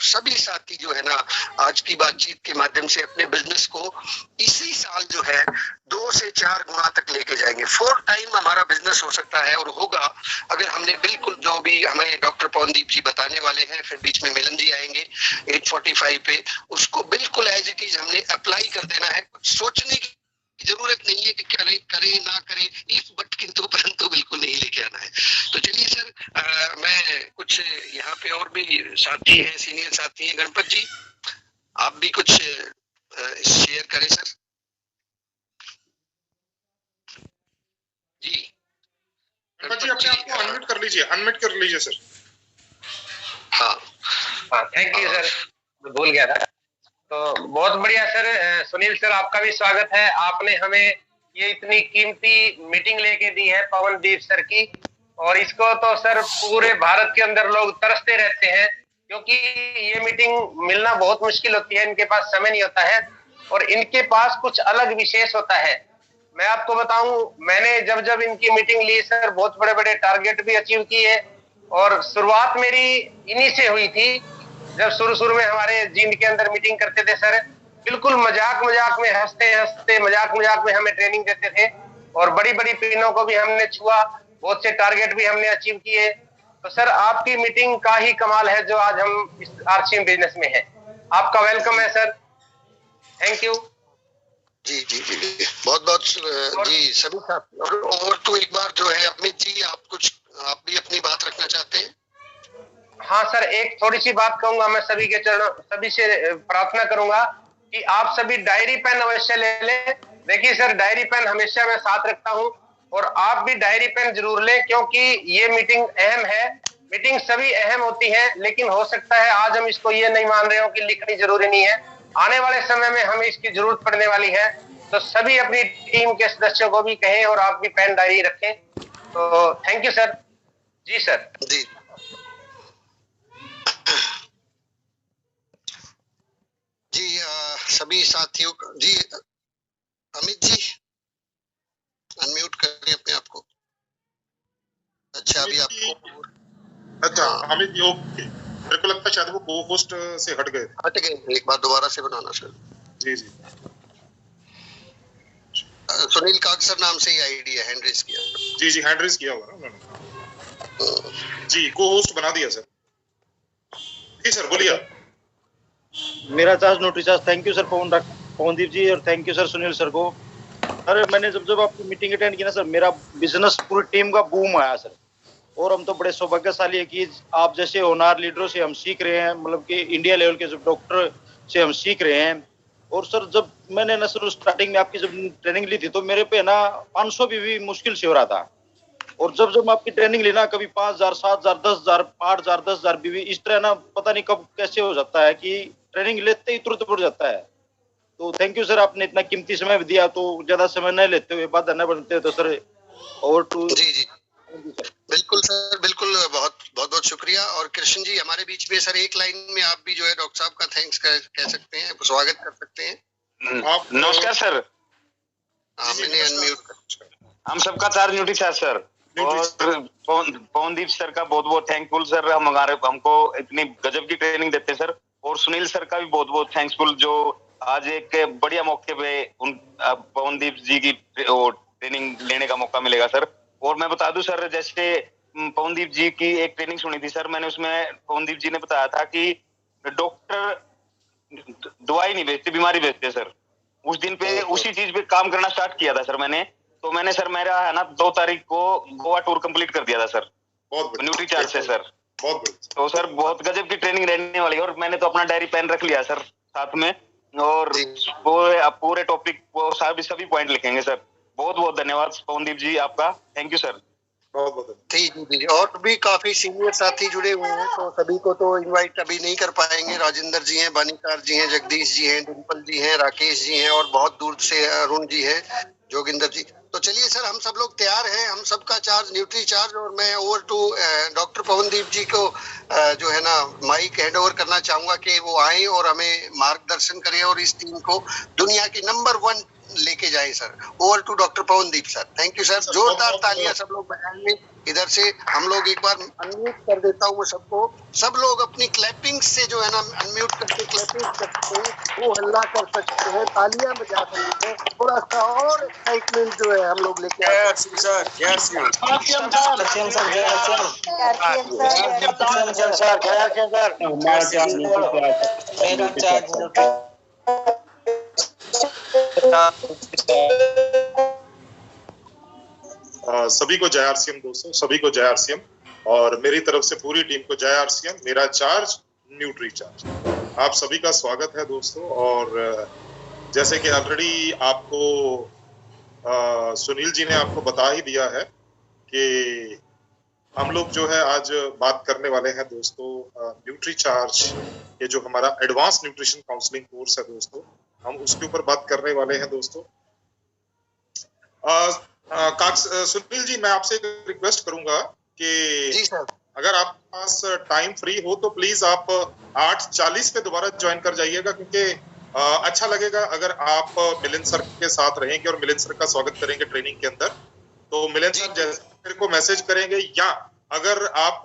सभी साथी जो है ना आज की बातचीत के माध्यम से अपने बिजनेस को इसी साल जो है 2 से 4 गुना तक लेके जाएंगे। 4 टाइम हमारा बिजनेस हो सकता है और होगा अगर हमने बिल्कुल जो भी हमें डॉक्टर पवनदीप जी बताने वाले हैं, फिर बीच में मिलन जी आएंगे 8:45 पे, उसको बिल्कुल एज इट इज हमने अप्लाई कर देना है। कुछ सोचने की जरूरत नहीं है कि करे करे ना करे, इफ बट किंतु परंतु बिल्कुल नहीं लेके आना है। तो चलिए सर, मैं कुछ यहाँ पे और भी साथी हैं, सीनियर साथी हैं। गणपत जी आप भी कुछ शेयर करें सर। जी गणपत जी अपने आप को अनम्यूट कर लीजिए, अनम्यूट कर लीजिए सर। हाँ थैंक यू सर, भूल गया था। तो बहुत बढ़िया सर, सुनील सर आपका भी स्वागत है। आपने हमें ये इतनी कीमती मीटिंग लेके दी है पवनदीप सर की, और इसको तो सर पूरे भारत के अंदर लोग तरसते रहते हैं, क्योंकि ये मीटिंग मिलना बहुत मुश्किल होती है, इनके पास समय नहीं होता है और इनके पास कुछ अलग विशेष होता है। मैं आपको बताऊं, मैंने जब जब इनकी मीटिंग ली सर, बहुत बड़े बड़े टारगेट भी अचीव किए, और शुरुआत मेरी इन्हीं से हुई थी। जब शुरू में हमारे जींद के अंदर मीटिंग करते थे सर, बिल्कुल मजाक में हंसते हंसते मजाक में हमें ट्रेनिंग देते थे, और बड़ी बड़ी पिनों को भी हमने छुआ, बहुत से टारगेट भी हमने अचीव किए। तो सर आपकी मीटिंग का ही कमाल है जो आज हम इस आरसीएम बिजनेस में है। आपका वेलकम है सर, थैंक यू। जी जी जी बहुत बहुत जी सभी साथी। और तो एक बार जो है अमित जी आप भी अपनी बात रखना चाहते हैं? हाँ सर, एक थोड़ी सी बात कहूंगा, मैं सभी के चरणों, सभी से प्रार्थना करूंगा कि आप सभी डायरी पेन अवश्य ले लें। देखिए सर, डायरी पेन हमेशा मैं साथ रखता हूं, और आप भी डायरी पेन जरूर लें, क्योंकि ये मीटिंग अहम है। मीटिंग सभी अहम होती है, लेकिन हो सकता है आज हम इसको ये नहीं मान रहे हो कि लिखनी जरूरी नहीं है, आने वाले समय में हमें इसकी जरूरत पड़ने वाली है। तो सभी अपनी टीम के सदस्यों को भी कहें और आप भी पेन डायरी रखें। तो थैंक यू सर। जी सर। जी जी सभी साथियों जी, अमित जी अनम्यूट करिए अपने आप को। अच्छा अभी आपको, अच्छा अमित जी ओके, मेरे को लगता है शायद वो को होस्ट से हट गए। एक बार दोबारा से बनाना सर। जी जी सुनील काग सर नाम से ही आईडी है, हैंड रेज किया। जी जी हैंड रेज किया हुआ ना उन्होंने। जी को होस्ट बना दिया सर। जी सर बोलिए। मेरा charge nutri charge. Thank you sir Pavandeep ji, और thank you sir Sunil sir को। अरे मैंने जब आपकी मीटिंग अटेंड की ना सर, मेरा बिजनेस पूरी टीम का बूम आया सर, और हम तो बड़े सौभाग्यशाली है कि आप जैसे होनहार लीडरों से हम सीख रहे हैं, मतलब कि इंडिया लेवल के जो डॉक्टर से हम सीख रहे हैं। और सर जब मैंने ना सर स्टार्टिंग में आपकी जब ट्रेनिंग ली थी तो मेरे पे ना 500 भी मुश्किल से हो रहा था, और जब आपकी ट्रेनिंग लेना कभी 5,000 7,000 10,000 8,000 10,000 बीवी इस तरह ना पता नहीं कब कैसे हो जाता है कि ट्रेनिंग लेते ही तुरंत बढ़ जाता है। तो थैंक यू सर, आपने इतना कीमती समय भी दिया। तो ज्यादा समय नहीं लेते हुए बात न बनते तो सर और टू। जी जी बिल्कुल सर, बिल्कुल, बहुत बहुत शुक्रिया। और कृष्ण जी हमारे बीच में सर, एक लाइन में आप भी जो है डॉक्टर साहब का थैंक्स कह सकते हैं, स्वागत कर सकते हैं। नमस्कार सर। मैंने अनम्यूट। हम सबका चार्ज न्यूट्री चार्ज सर, और पवनदीप सर का बहुत बहुत थैंकफुल सर, हमको इतनी गजब की ट्रेनिंग देते हैं सर। और सुनील सर का भी बहुत बहुत थैंक्सफुल, जो आज एक बढ़िया मौके पे उन पवनदीप जी की ट्रेनिंग लेने का मौका मिलेगा सर। और मैं बता दूं सर, जैसे पवनदीप जी की एक ट्रेनिंग सुनी थी सर मैंने, उसमें पवनदीप जी ने बताया था कि डॉक्टर दवाई नहीं बेचते, बीमारी बेचते सर। उस दिन पे उसी चीज पे काम करना स्टार्ट किया था सर मैंने। तो मैंने सर, मेरा है ना 2 तारीख को गोवा टूर कंप्लीट कर दिया था सर, न्यूट्री चार्ज से सर। तो सर बहुत गजब की ट्रेनिंग रहने वाली है, और मैंने तो अपना डायरी पेन रख लिया सर साथ में, और पूरे टॉपिक को सभी पॉइंट लिखेंगे सर। बहुत बहुत धन्यवाद पवनदीप जी आपका, थैंक यू सर। जी और भी काफी सीनियर साथी जुड़े हुए हैं, तो सभी को तो इनवाइट अभी नहीं कर पाएंगे। राजेंद्र जी हैं, बानीकार जी हैं, जगदीश जी हैं, डिम्पल जी हैं, राकेश जी हैं, और बहुत दूर से अरुण जी हैं, जोगिंदर जी। तो चलिए सर, हम सब लोग तैयार हैं, हम सबका चार्ज न्यूट्री चार्ज। और मैं ओवर टू डॉक्टर पवनदीप जी को जो है ना माइक हैंड ओवर करना चाहूंगा कि वो आए और हमें मार्गदर्शन करें, और इस टीम को दुनिया की नंबर 1 लेके जाए sir. Over to doctor Pavandeep sir. Thank you sir. जोरदार तालियां सब लोग बजाएंगे इधर से। हम लोग एक बार अनम्यूट कर देता हूँ मैं सबको। सब लोग अपनी क्लैपिंग से जो है ना अनम्यूट करके क्लैपिंग कर सकते हैं, वो हल्ला कर सकते हैं, तालियां बजा सकते हैं, थोड़ा सा और एक्साइटमेंट जो है हम लोग लेके आ सकते सभी को जय आरसीएम दोस्तों, सभी को जय आरसीएम और मेरी तरफ से पूरी टीम को जय आरसीएम। मेरा चार्ज न्यूट्री चार्ज। आप सभी का स्वागत है दोस्तों। और जैसे कि ऑलरेडी आपको सुनील जी ने आपको बता ही दिया है कि हम लोग जो है आज बात करने वाले हैं दोस्तों न्यूट्री चार्ज, ये जो हमारा एडवांस न्यूट्रिशन काउंसलिंग कोर्स है दोस्तों, हम उसके ऊपर बात करने वाले हैं दोस्तों। सुनील जी, मैं आपसे एक रिक्वेस्ट करूंगा कि जी सर, अगर आपके पास टाइम फ्री हो तो प्लीज आप 8:40 पे दोबारा ज्वाइन कर जाइएगा, क्योंकि अच्छा लगेगा अगर आप मिलिंद सर के साथ रहेंगे और मिलिंद सर का स्वागत करेंगे ट्रेनिंग के अंदर। तो मिलिंद सर जैसे मेरे को मैसेज करेंगे, या अगर आप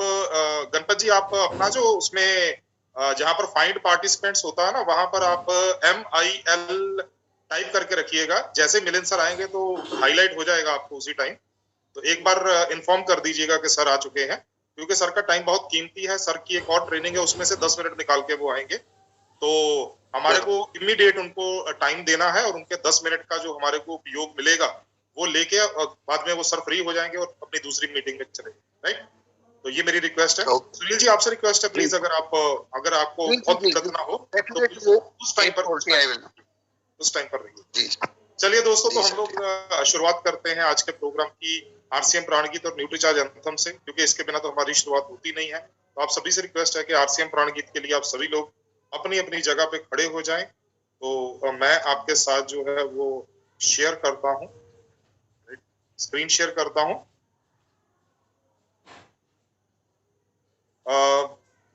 गणपत जी आप अपना जो उसमें जहां पर फाइंड पार्टिसिपेंट्स होता है ना, वहां पर आप MIL टाइप करके रखिएगा। जैसे मिलिंद सर आएंगे तो हाईलाइट हो जाएगा आपको उसी टाइम। तो एक बार इन्फॉर्म कर दीजिएगा कि सर आ चुके हैं, क्योंकि सर का टाइम बहुत कीमती है। सर की एक और ट्रेनिंग है, उसमें से 10 मिनट निकाल के वो आएंगे। तो हमारे को इमीडिएट उनको टाइम देना है और उनके 10 मिनट का जो हमारे को उपयोग मिलेगा वो लेके बाद में वो सर फ्री हो जाएंगे और अपनी दूसरी मीटिंग में चलेंगे। राइट, तो ये मेरी रिक्वेस्ट है। सुनील जी आपसे रिक्वेस्ट है, प्लीज अगर आपको बहुत दिक्कत ना हो तो उस टाइम पर रहिए। चलिए दोस्तों, तो हम लोग शुरुआत करते हैं आज के प्रोग्राम की आरसीएम प्राणगीत और न्यूट्री चार्ज एंथम से, क्योंकि इसके बिना तो हमारी शुरुआत होती नहीं है। तो आप सभी से रिक्वेस्ट है कि आरसीएम प्राणगीत के लिए आप सभी लोग अपनी अपनी जगह पे खड़े हो जाएं। तो मैं आपके साथ जो है वो शेयर करता हूं, स्क्रीन शेयर करता हूं।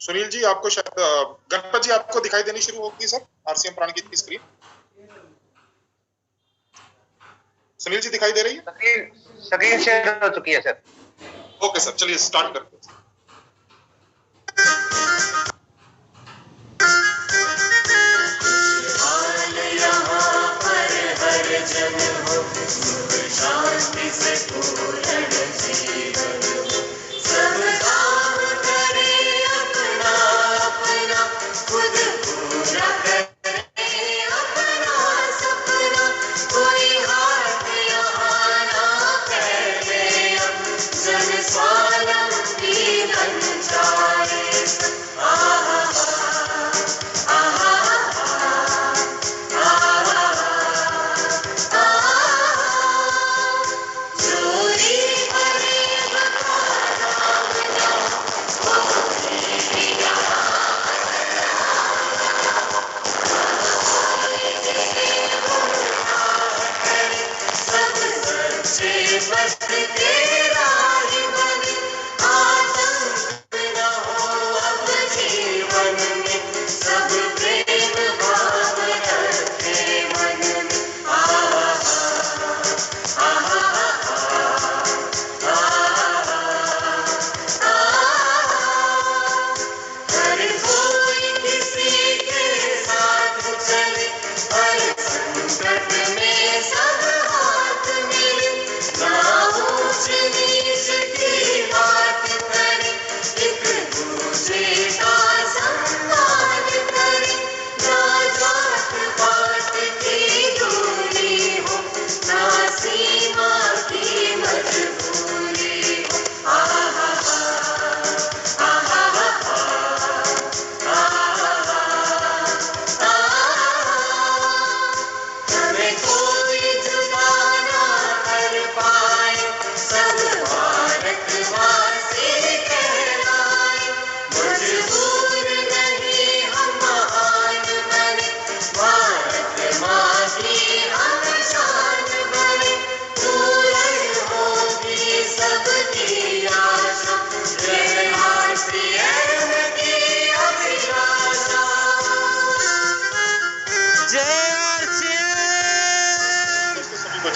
सुनील जी आपको शायद, गणपत जी आपको दिखाई देनी शुरू होगी सर आरसीएम प्राणगीत की स्क्रीन? सुनील जी दिखाई दे रही है? स्क्रीन शेयर हो चुकी है सर। ओके सर, चलिए स्टार्ट करते हैं। शांति से पूर्ण जीवन सब काम करे अपना अपना, खुद पूरा करे अपना सपना, कोई हाथ यहाँ ना फैले अब, जन स्वावलंबी बन जाए। बस तेरा ही बने, आतंक न हो अब जीवन में, सब प्रेम भाव रखे मन में। हर कोई किसी के साथ चले, हर संकट में सब हाथ मिले, ना ऊंच नीच की बात करे, एक दूसरे का सम्मान करे,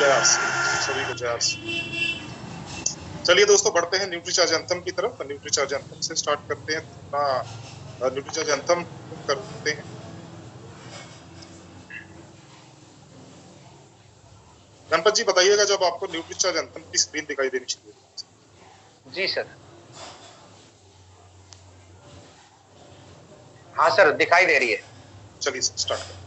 जय आरसी, सभी को जय आरसी। चलिए दोस्तों बढ़ते हैं न्यूट्रीचार्ज एंथम की तरफ। न्यूट्रीचार्ज एंथम से स्टार्ट करते हैं अपना न्यूट्रीचार्ज एंथम करते हैं। गणपत जी बताइएगा जब आपको न्यूट्रीचार्ज एंथम की स्क्रीन दिखाई देनी चाहिए। जी सर। हाँ सर दिखाई दे रही है। चलिए स्टार्ट करें।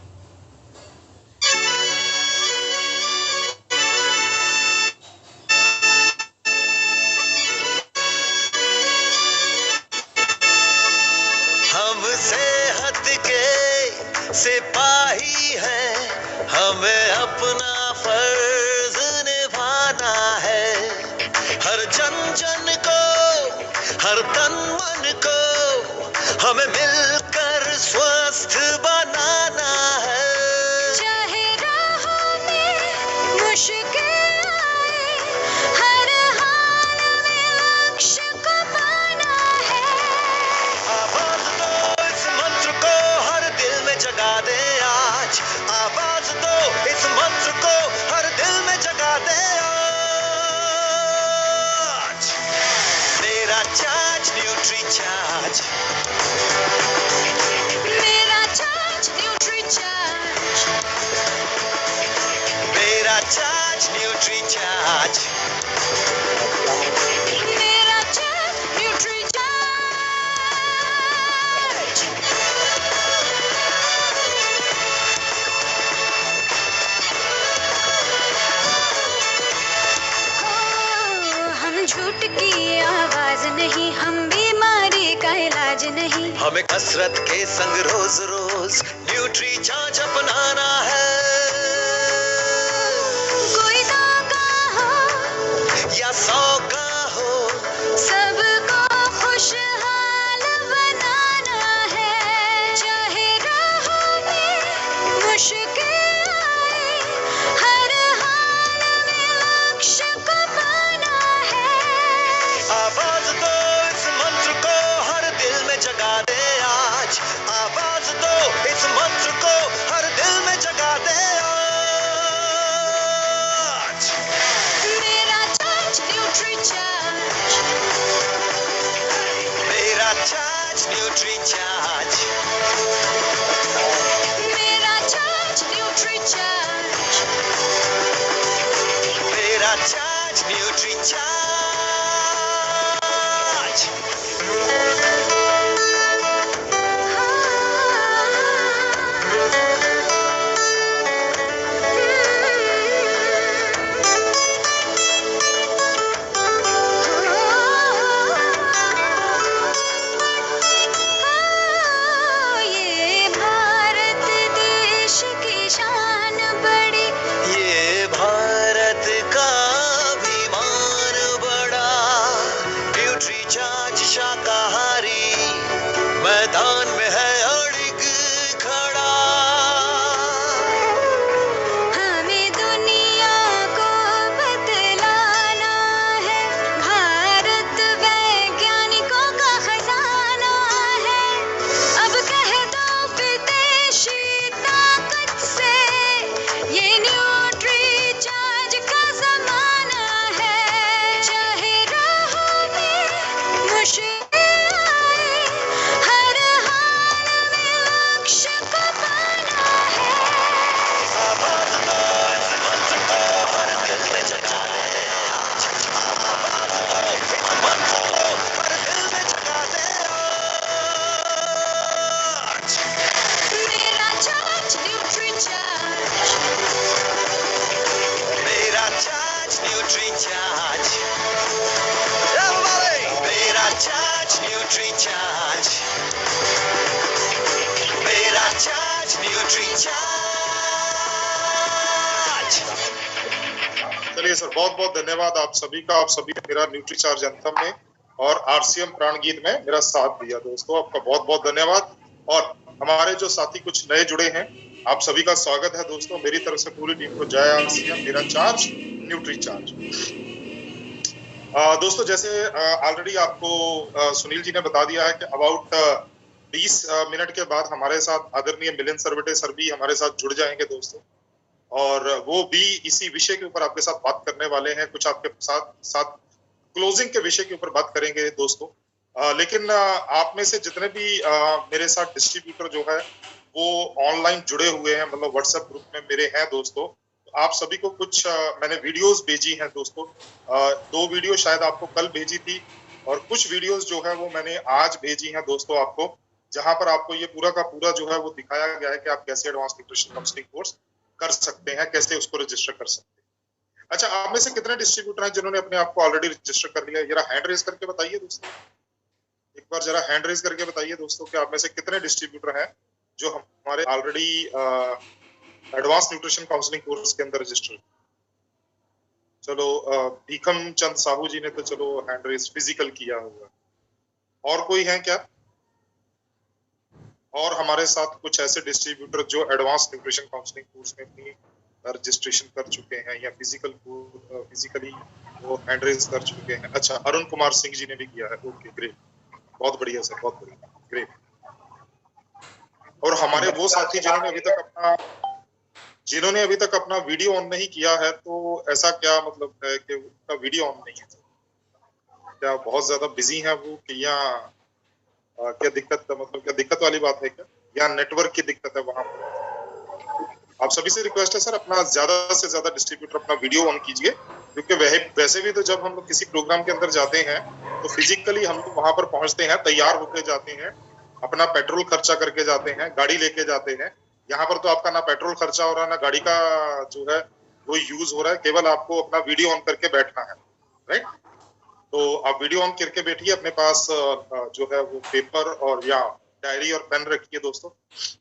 हम सेहत के सिपाही हैं, हमें अपना फर्ज निभाना है। हर जन जन को, हर तन मन को हमें मिलकर स्वस्थ बनाना है। चाहे राहों में मुश्किल आए, हर हाल में लक्ष्य को पाना है। आवाज दो इस मंत्र को हर दिल में जगा दे आज। आवाज दो इस मंत्र को हर दिल में जगा दे आज। मेरा चार्ज न्यूट्री चार्ज, मेरा चार्ज न्यूट्री चार्ज, मेरा चार्ज न्यूट्री चार्ज, मेरा चार्ज न्यूट्री चार्ज। हम झूठ की आवाज नहीं, हम बीमारी का इलाज नहीं। हमें कसरत के संग रोज रोज न्यूट्री चार्ज अपनाना है। कोई 2 का हो या 100 का हो, सबको खुशहाल बनाना है। चाहे राहों में मुश्किल आए, हर हाल में लक्ष्य को पाना है। आवाज दो इस मंत्र को हर दिल में जगा दे आज। आवाज दो इस मंत्र को हर दिल में जगा दे आज। मेरा चार्ज न्यूट्री चार्ज, मेरा चार्ज न्यूट्री चार्ज, मेरा चार्ज न्यूट्री चार्ज। मेरा चार्ज न्यूट्री चार्ज। ये भारत देश की शान बड़ी, ये भारत का अभिमान बड़ा। न्यूट्री चार्ज शाकाहारी मैदान में है अड़िग खड़ा। हमें दुनिया को बतलाना है, भारत वैज्ञानिकों का खजाना है। अब कह दो विदेशी ताकत से, ये न्यूट्री चार्ज का जमाना है। चाहे राहों में मुश्किल आए, हर हाल में लक्ष्य को पाना है। आवाज दो इस मंत्र को हर दिल में जगा दे आज। इस मंत्र को हर दिल में जगा दे आज। मेरा चार्ज न्यूट्री चार्ज, मेरा चार्ज न्यूट्री चार्ज। Everybody! मेरा चार्ज न्यूट्री चार्ज, मेरा चार्ज न्यूट्री चार्ज। चलिए सर बहुत बहुत धन्यवाद आप सभी का। आप सभी ने मेरा न्यूट्रीचार्ज एंथम में और आरसीएम प्राण गीत में मेरा साथ दिया। दोस्तों आपका बहुत बहुत धन्यवाद। और हमारे जो साथी कुछ नए जुड़े हैं, आप सभी का स्वागत है दोस्तों। मेरी तरफ से पूरी टीम को जय आरसीएम, मेरा चार्ज न्यूट्रीचार्ज। दोस्तों जैसे ऑलरेडी आपको सुनील जी ने बता दिया है कि अबाउट 20 मिनट के बाद हमारे साथ आदरणीय मिलिंद सरवटे सर भी हमारे साथ जुड़ जाएंगे दोस्तों। और वो भी इसी विषय के ऊपर आपके साथ बात करने वाले हैं। कुछ आपके साथ क्लोजिंग के विषय के ऊपर बात करेंगे दोस्तों। लेकिन आप में से जितने भी मेरे साथ डिस्ट्रीब्यूटर जो है वो ऑनलाइन जुड़े हुए हैं, मतलब व्हाट्सएप ग्रुप में मेरे हैं दोस्तों, आप सभी को कुछ मैंने वीडियोस भेजी हैं दोस्तों। 2 वीडियो शायद आपको कल भेजी थी और कुछ वीडियोस जो है वो मैंने आज भेजी हैं दोस्तों आपको, जहां पर आपको ये पूरा का पूरा जो है वो दिखाया गया है कि आप कैसे एडवांस न्यूट्रिशन काउंसलिंग कोर्स कर सकते हैं, कैसे उसको रजिस्टर कर सकते हैं। अच्छा, आप में से कितने डिस्ट्रीब्यूटर हैं जिन्होंने अपने आप को ऑलरेडी रजिस्टर कर लिया है? जरा हैंड रेज करके बताइए दोस्तों, एक बार जरा हैंड रेज करके बताइए दोस्तों कि आप में से कितने डिस्ट्रीब्यूटर हैं जो हमारे already advance nutrition counselling course के अंदर रजिस्टर। चलो, भीखम चंद साहू जी ने तो चलो हैंड रेज फिजिकल किया होगा। और कोई है क्या? और हमारे साथ कुछ ऐसे डिस्ट्रीब्यूटर जो एडवांस न्यूट्रिशन काउंसलिंग कोर्स में अपनी रजिस्ट्रेशन कर चुके हैं या फिजिकली वो हैंड रेज कर चुके हैं। अच्छा, अरुण कुमार सिंह जी ने भी किया है। ओके, ग्रेट, बहुत बढ़िया सर, बहुत बढ़िया, ग्रेट। और हमारे वो साथी जिन्होंने अभी तक अपना वीडियो ऑन नहीं किया है, तो ऐसा क्या मतलब है कि उनका वीडियो ऑन नहीं है? क्या बहुत ज्यादा बिजी है वो, कि या क्या दिक्कत, मतलब क्या दिक्कत वाली बात है क्या, या नेटवर्क की दिक्कत है वहां पर? आप सभी से रिक्वेस्ट है सर, अपना ज्यादा से ज्यादा डिस्ट्रीब्यूटर अपना वीडियो ऑन कीजिए, क्योंकि वैसे भी तो जब हम लोग किसी प्रोग्राम के अंदर जाते हैं तो फिजिकली हम लोग वहां पर पहुंचते हैं, तैयार होकर जाते हैं, अपना पेट्रोल खर्चा करके जाते हैं, गाड़ी लेके जाते हैं। यहाँ पर तो आपका ना पेट्रोल खर्चा हो रहा है, ना गाड़ी का जो है वो यूज हो रहा है, केवल आपको अपना वीडियो ऑन करके बैठना है, राइट? तो आप वीडियो ऑन करके बैठिए, अपने पास जो है वो पेपर और या डायरी और पेन रखिए दोस्तों।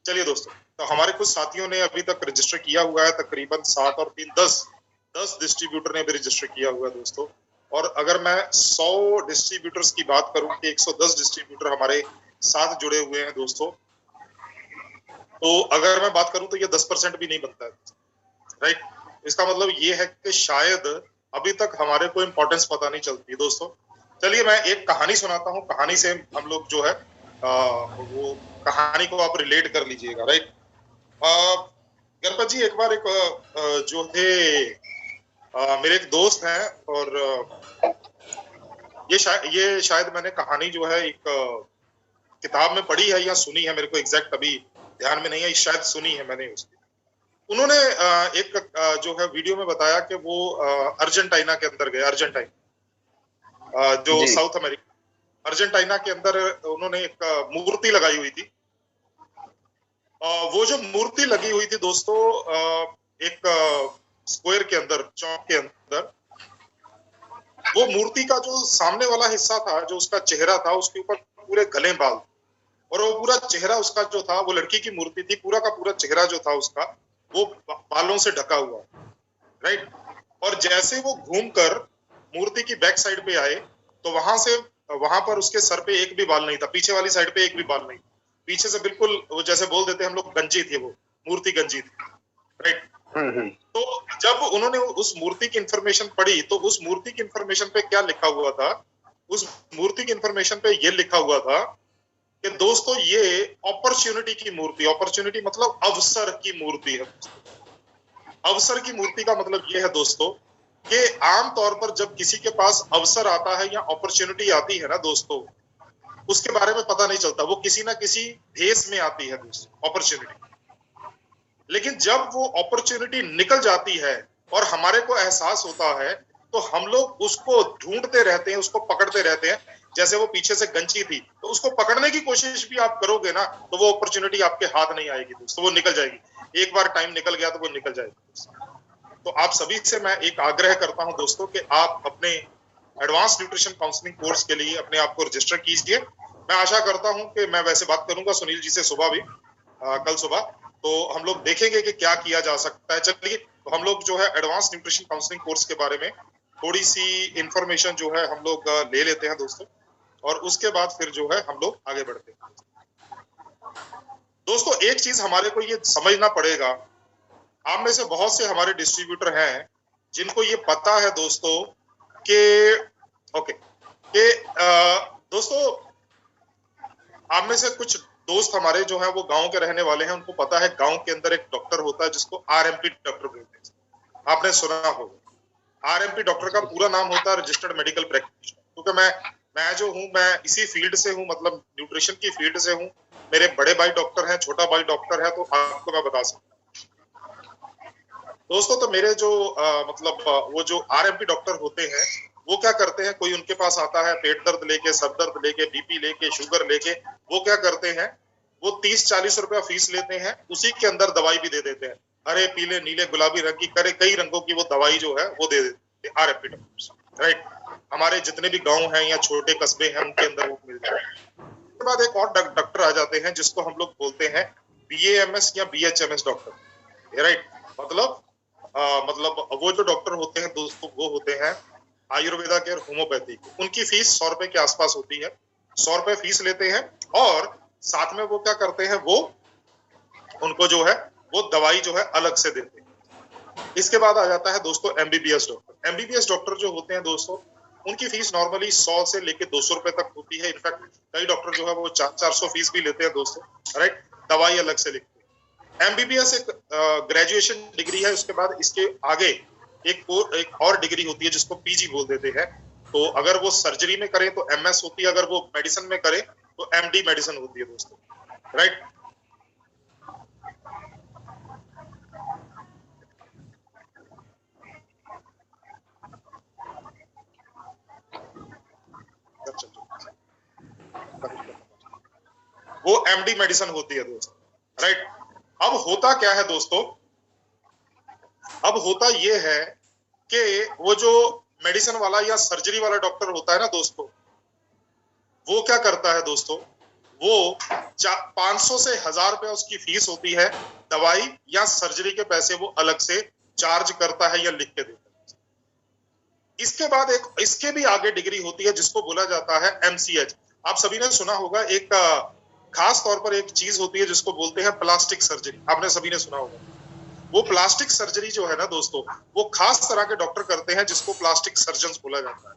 चलिए दोस्तों, तो हमारे कुछ साथियों ने अभी तक रजिस्टर किया हुआ है, तकरीबन 7 और 3 10 डिस्ट्रीब्यूटर ने भी रजिस्टर किया हुआ है दोस्तों। और अगर मैं 100 डिस्ट्रीब्यूटर्स की बात करूं कि 110 डिस्ट्रीब्यूटर हमारे साथ जुड़े हुए हैं दोस्तों, तो अगर मैं बात करूं तो ये 10% भी नहीं बनता है, राइट? इसका मतलब ये है कि शायद अभी तक हमारे को इम्पोर्टेंस पता नहीं चलती दोस्तों। चलिए, मैं एक कहानी सुनाता हूँ, कहानी से हम लोग जो है वो कहानी को आप रिलेट कर लीजिएगा, राइट? गणपत जी, एक बार एक जो थे मेरे एक दोस्त हैं, और ये शायद मैंने कहानी जो है एक किताब में पढ़ी है या सुनी है, मेरे को एग्जैक्ट अभी ध्यान में नहीं है, शायद सुनी है मैंने उसकी। उन्होंने एक जो है वीडियो में बताया कि वो अर्जेंटीना के अंदर गए, अर्जेंटीना जो साउथ अमेरिका, अर्जेंटीना के अंदर उन्होंने एक मूर्ति लगाई हुई थी। वो जो मूर्ति लगी हुई थी दोस्तों, एक स्क्वायर के अंदर, चौक के अंदर, वो मूर्ति का जो सामने वाला हिस्सा था, जो उसका चेहरा था, उसके ऊपर पूरे घने बाल, और वो पूरा चेहरा उसका जो था, वो लड़की की मूर्ति थी, पूरा का पूरा चेहरा जो था उसका वो बालों से ढका हुआ, राइट? और जैसे वो घूमकर मूर्ति की बैक साइड पे आए, तो वहां पर उसके सर पे एक भी बाल नहीं था, पीछे वाली साइड पे एक भी बाल नहीं, पीछे से बिल्कुल वो जैसे बोल देते हम लोग गंजी थी, वो मूर्ति गंजी थी, राइट? तो जब उन्होंने उस मूर्ति की इंफॉर्मेशन पढ़ी, तो उस मूर्ति की इंफॉर्मेशन पे क्या लिखा हुआ था? उस मूर्ति की इंफॉर्मेशन पे ये लिखा हुआ था कि दोस्तों ये अपॉर्चुनिटी की मूर्ति, अपॉर्चुनिटी मतलब अवसर की मूर्ति है। अवसर की मूर्ति का मतलब ये है दोस्तों कि आमतौर पर जब किसी के पास अवसर आता है या अपॉर्चुनिटी आती है ना दोस्तों, उसके बारे में पता नहीं चलता, वो किसी ना किसी भेष में आती है दोस्तों, अपॉर्चुनिटी। लेकिन जब वो अपॉर्चुनिटी निकल जाती है और हमारे को एहसास होता है, तो हम लोग उसको ढूंढते रहते हैं, उसको पकड़ते रहते हैं। जैसे वो पीछे से गंजी थी, तो उसको पकड़ने की कोशिश भी आप करोगे ना, तो वो अपॉर्चुनिटी आपके हाथ नहीं आएगी दोस्तों, वो निकल जाएगी। एक बार टाइम निकल गया तो वो निकल जाएगी। तो आप सभी से मैं एक आग्रह करता हूं दोस्तों कि आप अपने एडवांस न्यूट्रिशन काउंसलिंग कोर्स के लिए अपने आप को रजिस्टर कीजिए। मैं आशा करता हूं कि मैं वैसे बात करूंगा सुनील जी से सुबह भी, कल सुबह, तो हम लोग देखेंगे कि क्या किया जा सकता है। चलिए, तो हम लोग जो है एडवांस न्यूट्रिशन काउंसलिंग कोर्स के बारे में थोड़ी सी इंफॉर्मेशन जो है हम लोग ले लेते हैं दोस्तों, और उसके बाद फिर जो है हम लोग आगे बढ़ते हैं। दोस्तों, एक चीज हमारे को ये समझना पड़ेगा, आप में से बहुत से हमारे डिस्ट्रीब्यूटर हैं जिनको ये पता है दोस्तों कि दोस्तों आप में से कुछ दोस्त हमारे जो है वो गांव के रहने वाले हैं, उनको पता है गांव के अंदर एक डॉक्टर होता है जिसको आरएमपी डॉक्टर बोलते हैं, आपने सुना होगा। आरएमपी डॉक्टर का पूरा नाम होता है रजिस्टर्ड मेडिकल प्रैक्टिशनर। क्योंकि मैं जो हूँ, मैं इसी फील्ड से हूँ, मतलब न्यूट्रिशन की फील्ड से हूँ। मेरे बड़े भाई डॉक्टर हैं, छोटा भाई डॉक्टर है, तो आपको मैं बता सकता हूँ दोस्तों। तो मेरे जो वो जो आरएमपी डॉक्टर होते हैं वो क्या करते हैं, कोई उनके पास आता है पेट दर्द लेके, सर दर्द लेके, बीपी लेके, शुगर लेके, वो क्या करते हैं, वो 30-40 रुपया फीस लेते हैं, उसी के अंदर दवाई भी दे देते हैं। हरे, पीले, नीले, गुलाबी रंग की, कई रंगों की वो दवाई जो है वो दे देते हैं आरएमपी डॉक्टर, राइट। हमारे जितने भी गांव हैं या छोटे कस्बे हैं उनके अंदर वो मिल जाए। उसके बाद एक और डॉक्टर आ जाते हैं जिसको हम लोग बोलते हैं बीएएमएस या बीएचएमएस डॉक्टर, राइट। मतलब वो जो डॉक्टर होते हैं दोस्तों, वो होते हैं आयुर्वेदा के और होम्योपैथी। उनकी फीस 100 रुपए के आसपास होती है, 100 रुपए फीस लेते हैं और साथ में वो क्या करते हैं, वो उनको जो है वो दवाई जो है अलग से देते हैं। इसके बाद आ जाता है दोस्तों एमबीबीएस डॉक्टर। एमबीबीएस डॉक्टर जो होते हैं दोस्तों, उनकी फीस नॉर्मली 100 से लेके 200 रुपए तक होती है। इनफैक्ट कई डॉक्टर जो है वो 400 फीस भी लेते हैं दोस्तों, राइट। दवाई अलग से लिखते हैं। एमबीबीएस एक ग्रेजुएशन डिग्री है। उसके बाद इसके आगे एक और डिग्री होती है जिसको पीजी बोल देते हैं। तो अगर वो सर्जरी में करें तो एमएस होती है, अगर वो मेडिसिन में करें तो एमडी मेडिसिन होती है दोस्तों, राइट। वो एमडी मेडिसिन होती है दोस्तों, राइट। अब होता क्या है दोस्तों, अब होता ये है कि वो जो मेडिसिन वाला या सर्जरी वाला डॉक्टर होता है ना दोस्तों, वो क्या करता है दोस्तों, वो 500 से 1000 रुपया उसकी फीस होती है। दवाई या सर्जरी के पैसे वो अलग से चार्ज करता है या लिख के देता है। इसके बाद एक इसके भी आगे डिग्री होती है जिसको बोला जाता है एमसीएच। आप सभी ने सुना होगा, एक खास तौर पर एक चीज होती है जिसको बोलते हैं प्लास्टिक सर्जरी, आपने सभी ने सुना होगा। वो प्लास्टिक सर्जरी जो है ना दोस्तों, वो खास तरह के डॉक्टर करते हैं जिसको प्लास्टिक सर्जन बोला जाता है।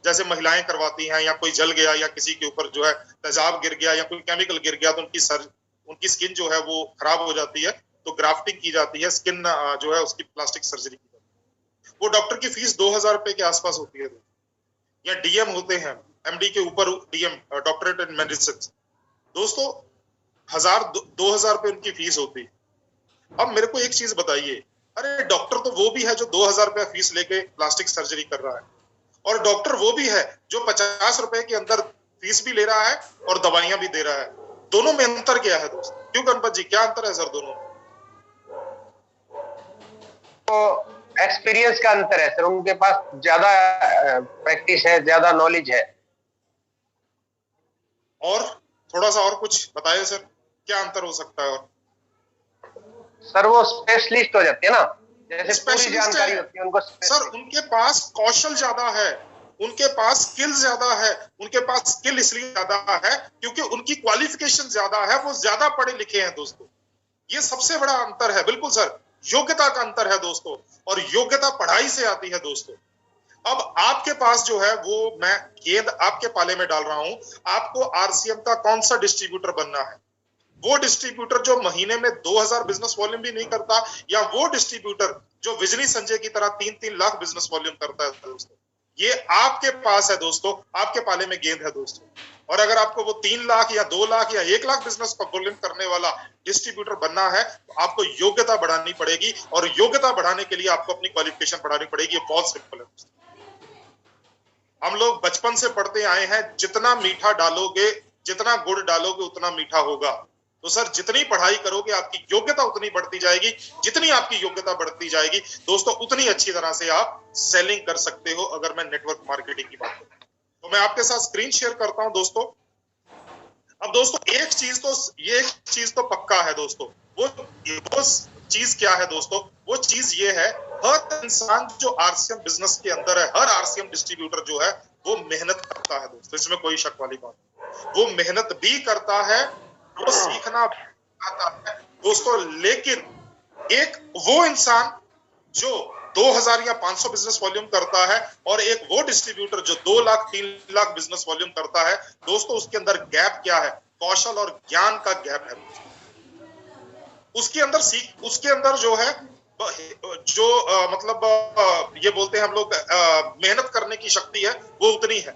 जैसे महिलाएं करवाती हैं, या कोई जल गया या किसी के ऊपर जो है तेजाब गिर गया या कोई केमिकल गिर गया तो उनकी स्किन जो है वो खराब हो जाती है, तो ग्राफ्टिंग की जाती है, स्किन जो है उसकी प्लास्टिक सर्जरी की जाती है। वो डॉक्टर की फीस 2000 रुपए के आसपास होती है। या डीएम होते हैं, एमडी के ऊपर डीएम, डॉक्टरेट इन मेडिसिन, दोस्तों 2000 रुपए उनकी फीस होती है। अब मेरे को एक चीज बताइए, अरे डॉक्टर तो वो भी है जो 2000 रुपया फीस लेके प्लास्टिक सर्जरी कर रहा है, और डॉक्टर वो भी है जो 50 रुपए के अंदर फीस भी ले रहा है और दवाइयां भी दे रहा है। दोनों में अंतर क्या है दोस्तों? क्यों गणपत जी, क्या अंतर है सर दोनों में? तो एक्सपीरियंस का अंतर है सर, उनके पास ज्यादा प्रैक्टिस है, ज्यादा नॉलेज है। और थोड़ा सा और कुछ बताइए सर, क्या अंतर हो सकता है? और सर वो स्पेशलिस्ट हो जाते हैं ना, जैसे पूरी जानकारी होती है उनको। सर उनके पास कौशल ज्यादा है, उनके पास स्किल ज्यादा है। उनके पास स्किल इसलिए ज्यादा है क्योंकि उनकी क्वालिफिकेशन ज्यादा है, वो ज्यादा पढ़े लिखे हैं दोस्तों। ये सबसे बड़ा अंतर है। बिल्कुल सर, योग्यता का अंतर है दोस्तों, और योग्यता पढ़ाई से आती है दोस्तों। अब आपके पास जो है वो, मैं गेंद आपके पाले में डाल रहा हूं, आपको आरसीएम का कौन सा डिस्ट्रीब्यूटर बनना है? वो डिस्ट्रीब्यूटर जो महीने में 2000 बिजनेस वॉल्यूम भी नहीं करता, या वो डिस्ट्रीब्यूटर जो विजनी संजय की तरह 3-3 लाख बिजनेस वॉल्यूम करता है दोस्तों? ये आपके पास है दोस्तों, आपके पाले में गेंद है दोस्तों। और अगर आपको वो 3 लाख या 2 लाख या 1 लाख बिजनेस का वॉल्यूम करने वाला डिस्ट्रीब्यूटर बनना है, तो आपको योग्यता बढ़ानी पड़ेगी, और योग्यता बढ़ाने के लिए आपको अपनी क्वालिफिकेशन बढ़ानी पड़ेगी। ये बहुत सिंपल है दोस्तों। हम लोग बचपन से पढ़ते आए हैं, जितना मीठा डालोगे, जितना गुड़ डालोगे उतना मीठा होगा। तो सर जितनी पढ़ाई करोगे आपकी योग्यता उतनी बढ़ती जाएगी, जितनी आपकी योग्यता बढ़ती जाएगी दोस्तों उतनी अच्छी तरह से आप सेलिंग कर सकते हो। अगर मैं नेटवर्क मार्केटिंग की बात करूं तो मैं आपके साथ स्क्रीन शेयर करता हूं दोस्तों। अब दोस्तों एक चीज तो पक्का है दोस्तों, वो चीज क्या है दोस्तों? वो चीज ये है, हर इंसान जो आरसीएम बिजनेस के अंदर है, हर आरसीएम डिस्ट्रीब्यूटर जो है वो मेहनत करता है दोस्तों, इसमें कोई शक वाली बात नहीं। वो मेहनत भी करता है, वो सीखना आता है दोस्तों। लेकिन एक वो इंसान जो 2000 या 500 बिजनेस वॉल्यूम करता है, और एक वो डिस्ट्रीब्यूटर जो 2 लाख 3 लाख बिजनेस वॉल्यूम करता है दोस्तों, उसके अंदर गैप क्या है? कौशल और ज्ञान का गैप है। उसके अंदर जो है जो मतलब ये बोलते हैं हम लोग मेहनत करने की शक्ति है वो उतनी है,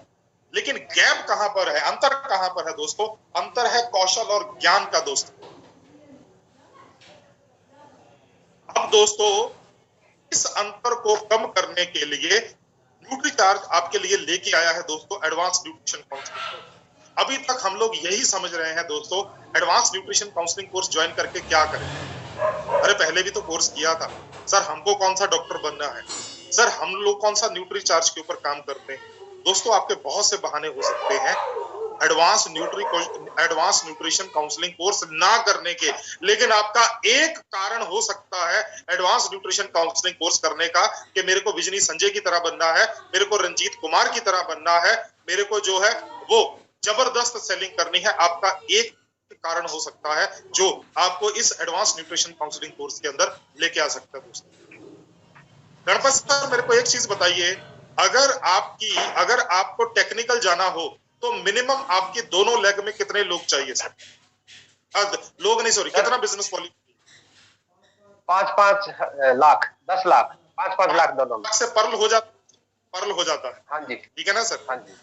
लेकिन गैप कहां पर है, अंतर कहां पर है दोस्तों? अंतर है कौशल और ज्ञान का दोस्तों। अब दोस्तों इस अंतर को कम करने के लिए न्यूट्रीचार्ज आपके लिए लेके आया है दोस्तों एडवांस न्यूट्रिशन काउंसलिंग। अभी तक हम लोग यही समझ रहे हैं दोस्तों advance nutrition counselling course join करके क्या करें। अरे पहले भी तो कोर्स किया था सर, हमको कौन सा डॉक्टर बनना है सर, हम लोग कौन सा न्यूट्रीचार्ज के ऊपर काम करते हैं। दोस्तों आपके बहुत से बहाने हो सकते हैं एडवांस न्यूट्रिशन काउंसलिंग कोर्स ना करने के, लेकिन आपका एक कारण हो सकता है एडवांस न्यूट्रिशन काउंसलिंग कोर्स करने का कि मेरे को विजनी संजय की तरह बनना है, मेरे को रंजीत कुमार की तरह बनना है, मेरे को जो है वो जबरदस्त सेलिंग करनी है। आपका एक कारण हो सकता है जो आपको इस एडवांस न्यूट्रिशन काउंसलिंग कोर्स के अंदर लेके आ सकता है दोस्तों। गणपत सर मेरे को एक चीज बताइए, अगर आपको टेक्निकल जाना हो तो मिनिमम आपके दोनों लेग में कितने लोग चाहिए सर? लोग नहीं सॉरी, कितना बिजनेस वॉल्यूम? 5-5 लाख, 10 लाख, 5-5 लाख दोनों से पर्ल हो जाता है। हाँ जी, ठीक है ना सर? हाँ जी।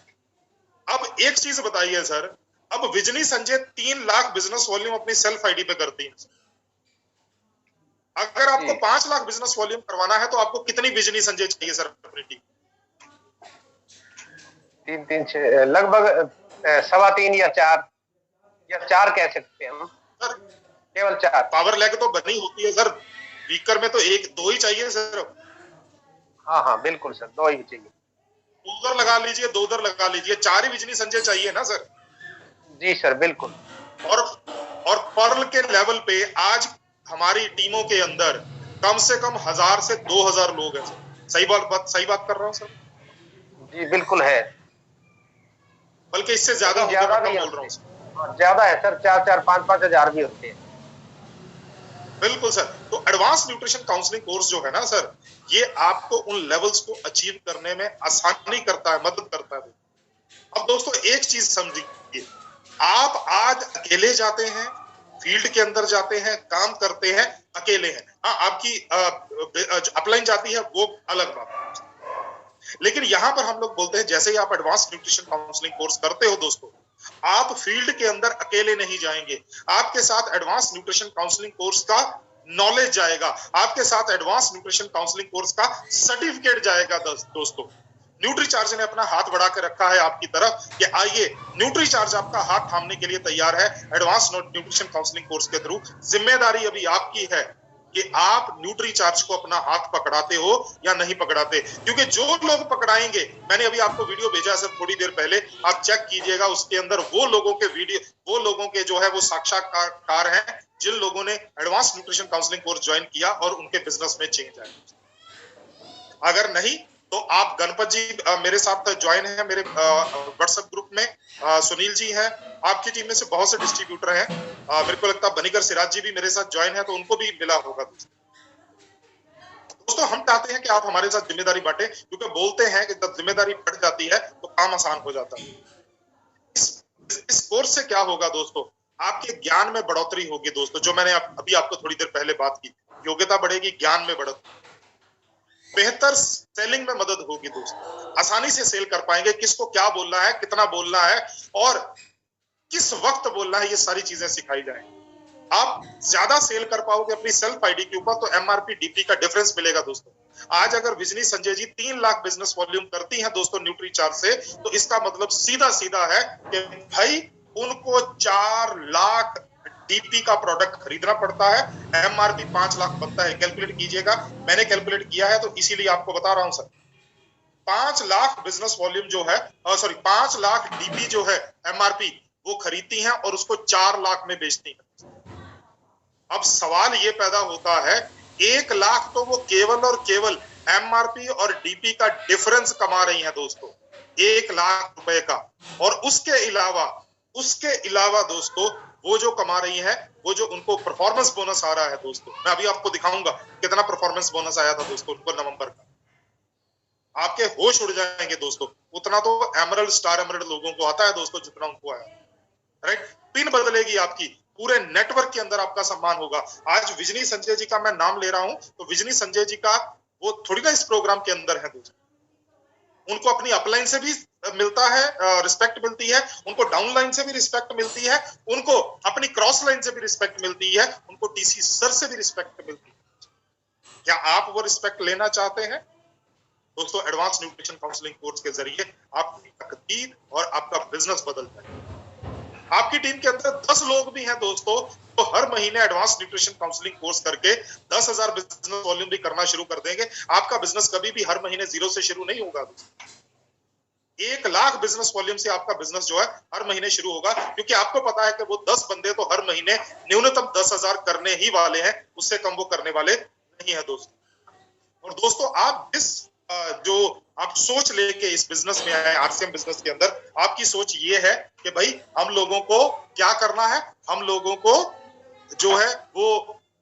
अब एक चीज बताइए सर, अब विजनी संजय 3 लाख बिजनेस वॉल्यूम अपनी सेल्फ आईडी पे करती है। अगर आपको 5 लाख बिजनेस वॉल्यूम करवाना है तो आपको कितनी विजनी संजय चाहिए सर अपनी टीम? 3-3 लगभग 3.25 या 4 कह सकते हैं हम सर, केवल 4। पावर लेग तो बनी होती है सर, वीकर में तो 1-2 ही चाहिए सर। हाँ हाँ बिल्कुल सर, 2 ही चाहिए। उधर लगा लीजिए, 2 उधर लगा लीजिए, 4 ही विजनी संजय चाहिए ना सर? जी सर बिल्कुल। और पर्ल के लेवल पे आज हमारी टीमों के अंदर कम से कम 1000 से 2000 लोग हैं सर। सही बात कर रहा हूँ सर? जी बिल्कुल है, बल्कि इससे ज्यादा भी बोल रहा हूँ। ज्यादा है सर, 4-4, 5-5 हजार भी होते हैं। बिल्कुल सर। तो एडवांस न्यूट्रिशन काउंसलिंग कोर्स जो है ना सर, ये आपको उन लेवल्स को अचीव करने में आसानी करता है, मदद करता है। अब दोस्तों एक चीज समझिए, आप आज अकेले जाते हैं, फील्ड के अंदर जाते हैं, काम करते हैं, अकेले हैं। हाँ, आपकी अपलाइन जाती है वो अलग बात है, लेकिन यहां पर हम लोग बोलते हैं जैसे ही आप एडवांस न्यूट्रिशन काउंसलिंग कोर्स करते हो दोस्तों, आप फील्ड के अंदर अकेले नहीं जाएंगे, आपके साथ एडवांस न्यूट्रिशन काउंसलिंग कोर्स का नॉलेज जाएगा, आपके साथ एडवांस न्यूट्रिशन काउंसलिंग कोर्स का सर्टिफिकेट जाएगा दोस्तों। न्यूट्रीचार्ज ने अपना हाथ बढ़ा के रखा है आपकी तरफ कि आइए, न्यूट्रीचार्ज आपका हाथ थामने के लिए तैयार है एडवांस न्यूट्रिशन काउंसलिंग कोर्स के थ्रू। जिम्मेदारी अभी आपकी है कि आप न्यूट्रीचार्ज को अपना हाथ पकड़ाते हो या नहीं पकड़ाते, क्योंकि जो लोग पकड़ाएंगे, मैंने अभी आपको वीडियो भेजा सर थोड़ी देर पहले, आप चेक कीजिएगा, उसके अंदर वो लोगों के जो है वो साक्षात्कार हैं जिन लोगों ने advance nutrition counselling course join किया और उनके बिजनेस में चेंज आया। अगर नहीं तो आप गणपत जी मेरे साथ ज्वाइन है मेरे व्हाट्सएप ग्रुप में, सुनील जी हैं, आपकी टीम में से बहुत से डिस्ट्रीब्यूटर हैं, मेरे को लगता है बनीकर सिराज जी भी मेरे साथ ज्वाइन है, तो उनको भी मिला होगा। दोस्तों हम चाहते हैं कि आप हमारे साथ जिम्मेदारी बांटे, क्योंकि बोलते हैं कि जब जिम्मेदारी बढ़ जाती है तो काम आसान हो जाता है। इस कोर्स से क्या होगा दोस्तों, आपके ज्ञान में बढ़ोतरी होगी दोस्तों, जो मैंने अभी आपको थोड़ी देर पहले बात की, योग्यता बढ़ेगी, ज्ञान में बढ़ोतरी, बेहतर सेलिंग में मदद होगी दोस्तों, आसानी से सेल कर पाएंगे, किसको क्या बोलना है, कितना बोलना है और किस वक्त बोलना है, ये सारी चीजें सिखाई जाएंगी। आप ज्यादा सेल कर पाओगे अपनी सेल्फ आईडी के ऊपर, तो एमआरपी डीपी का डिफरेंस मिलेगा दोस्तों। आज अगर विजनी संजय जी 3 लाख बिजनेस वॉल्यूम करती हैं दोस्तों न्यूट्रीचार्ज से, तो इसका मतलब सीधा सीधा है कि भाई उनको 4 लाख डीपी का प्रोडक्ट खरीदना पड़ता है, एमआरपी 5 लाख बनता है। कैलकुलेट कीजिएगा, मैंने कैलकुलेट किया है तो इसीलिए आपको बता रहा हूं सर। 5 लाख बिजनेस वॉल्यूम जो है, 5 लाख डीपी जो है एमआरपी, वो खरीदती हैं और उसको 4 लाख में बेचती हैं। अब सवाल ये पैदा होता है, 1 लाख तो वो केवल और केवल एमआरपी और डीपी का डिफरेंस कमा रही हैं दोस्तों, 1 लाख रुपए का, और उसके अलावा दोस्तों वो जो कमा रही है, वो जो उनको परफॉर्मेंस बोनस आ रहा है दोस्तों, मैं अभी आपको दिखाऊंगा कितना परफॉर्मेंस बोनस आया था दोस्तों उनको नवंबर का। आपके होश उड़ जाएंगे दोस्तों, उतना तो एमरल्ड स्टार एमरल्ड लोगों को आता है दोस्तों जितना उनको आया। राइट। पिन बदलेगी आपकी, पूरे नेटवर्क के अंदर आपका सम्मान होगा। आज विजनी संजय जी का मैं नाम ले रहा हूं तो विजनी संजय जी का वो थोड़ी ना इस प्रोग्राम के अंदर है दोस्तों। उनको अपनी अपलाइन से भी मिलता है, रिस्पेक्ट मिलती है, उनको डाउनलाइन से भी रिस्पेक्ट मिलती है, उनको अपनी क्रॉस लाइन से भी रिस्पेक्ट मिलती है, उनको डीसी सर से भी रिस्पेक्ट मिलती है। क्या आप वो रिस्पेक्ट लेना चाहते हैं दोस्तों? एडवांस न्यूट्रिशन काउंसलिंग कोर्स के जरिए आपकी तकदीर और आपका बिजनेस बदल जाए। आपकी टीम के अंदर 10 लोग भी हैं दोस्तों तो हर महीने एडवांस न्यूट्रिशन काउंसलिंग कोर्स करके 10,000 बिजनेस वॉल्यूम भी करना शुरू कर देंगे। आपका बिजनेस कभी भी हर महीने 0 से शुरू नहीं होगा दोस्तों। 1 लाख बिजनेस वॉल्यूम से आपका बिजनेस जो है हर महीने शुरू होगा, क्योंकि आपको पता है कि वो 10 बंदे तो हर महीने न्यूनतम 10,000 करने ही वाले हैं, उससे कम वो करने वाले नहीं है दोस्तों। और दोस्तों आप जिस जो आप सोच लेके इस बिजनेस में आए, आरसीएम बिजनेस के अंदर, आपकी सोच ये है कि भाई हम लोगों को क्या करना है, हम लोगों को जो है वो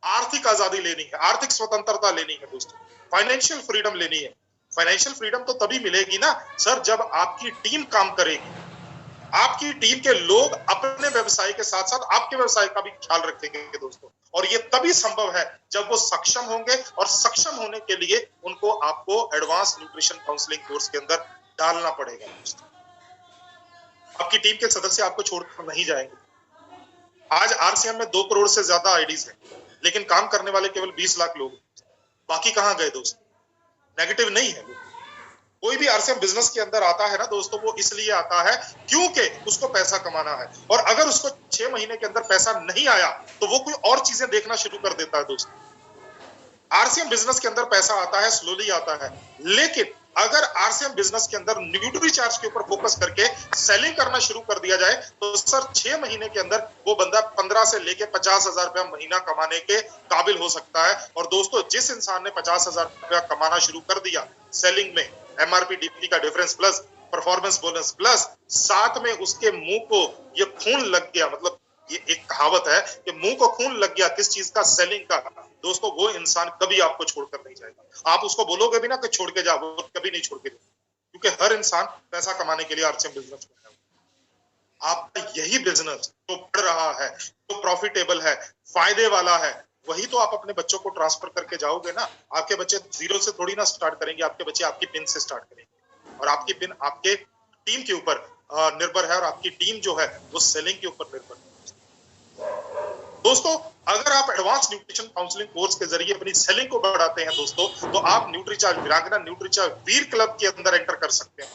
आर्थिक आजादी लेनी है, आर्थिक स्वतंत्रता लेनी है दोस्तों, फाइनेंशियल फ्रीडम लेनी है। फाइनेंशियल फ्रीडम तो तभी मिलेगी ना सर जब आपकी टीम काम करेगी, आपकी टीम के लोग अपने व्यवसाय के साथ साथ आपके व्यवसाय का भी ख्याल रखेंगे दोस्तों। और ये तभी संभव है जब वो सक्षम होंगे, और सक्षम होने के लिए उनको आपको एडवांस न्यूट्रिशन काउंसलिंग कोर्स के अंदर डालना पड़ेगा दोस्तों। आपकी टीम के सदस्य आपको छोड़कर नहीं जाएंगे। आज आरसीएम में 2 करोड़ से ज्यादा आईडीज हैं, लेकिन काम करने वाले केवल 20 लाख लोग, बाकी कहां गए दोस्तों? नेगेटिव नहीं है। कोई भी आरसीएम बिजनेस के अंदर आता है ना दोस्तों, वो इसलिए आता है क्योंकि उसको पैसा कमाना है, और अगर उसको 6 महीने के अंदर पैसा नहीं आया तो वो कोई और चीजें देखना शुरू कर देता है दोस्तों। आरसीएम बिजनेस के अंदर पैसा आता है, स्लोली आता है, लेकिन अगर आरसीएम बिजनेस के अंदर न्यूट्री चार्ज के ऊपर फोकस करके सेलिंग करना शुरू कर दिया जाए तो सर 6 महीने के अंदर वो बंदा 15 से लेके 50,000 रुपया महीना कमाने के काबिल हो सकता है। और दोस्तों जिस इंसान ने 50,000 रुपया कमाना शुरू कर दिया सेलिंग में, एमआरपी डीपी का difference plus performance bonus plus साथ में उसके मुंह को ये खून लग गया, मतलब ये एक कहावत है कि मुंह को खून लग गया किस चीज का? सेलिंग का। दोस्तों वो इंसान कभी आपको छोड़कर नहीं जाएगा। आप उसको बोलोगे भी ना कि छोड़ के जाओ, वो कभी नहीं छोड़ के जाएगा, क्योंकि हर इंसान पैसा कमाने के लिए आरसीएम बिजनेस में है। आपका यही बिजनेस जो बढ़ रहा है, जो प्रॉफिटेबल है, फायदे वाला है, वही तो आप अपने बच्चों को ट्रांसफर करके जाओगे ना। आपके बच्चे 0 से थोड़ी ना स्टार्ट करेंगे, आपके बच्चे आपकी पिन से स्टार्ट करेंगे, और आपकी पिन आपके टीम के ऊपर निर्भर है, और आपकी टीम जो है वो सेलिंग के ऊपर निर्भर है। दोस्तों अगर आप एडवांस न्यूट्रिशन काउंसलिंग कोर्स के जरिए अपनी सेलिंग को बढ़ाते हैं दोस्तों, तो आप न्यूट्रीचार्ज वीरांगना, न्यूट्रीचार्ज वीर क्लब के अंदर एंटर कर सकते हैं।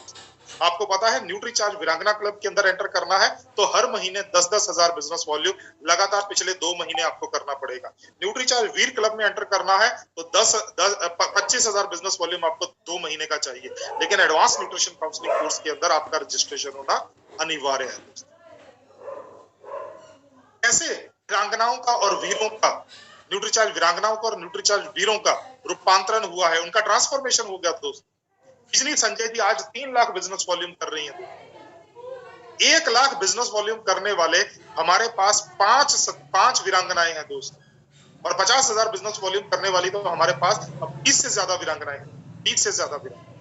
आपको पता है न्यूट्रीचार्ज वीरांगना क्लब के अंदर एंटर करना है तो हर महीने 10-10 हजार बिजनेस वॉल्यूम लगातार पिछले 2 महीने आपको करना पड़ेगा। न्यूट्रीचार्ज वीर क्लब में एंटर करना है तो 25,000 बिजनेस वॉल्यूम आपको 2 महीने का चाहिए, लेकिन एडवांस न्यूट्रिशन काउंसलिंग कोर्स के अंदर आपका रजिस्ट्रेशन होना अनिवार्य है। कैसे वीरांगनाओं का और वीरों का, न्यूट्रीचार्ज वीरांगनाओं का और न्यूट्रीचार्ज वीरों का रूपांतरण हुआ है, उनका ट्रांसफॉर्मेशन हो गया दोस्तों। विजनी संजय जी आज 3 लाख बिजनेस वॉल्यूम कर रही हैं। 1 लाख बिजनेस वॉल्यूम करने वाले हमारे पास 5 वीरांगनाएं हैं दोस्तों, और 50,000 बिजनेस वॉल्यूम करने वाली तो हमारे पास 20 से ज्यादा वीरांगनाएं हैं, 20 से ज्यादा वीरांगनाएं।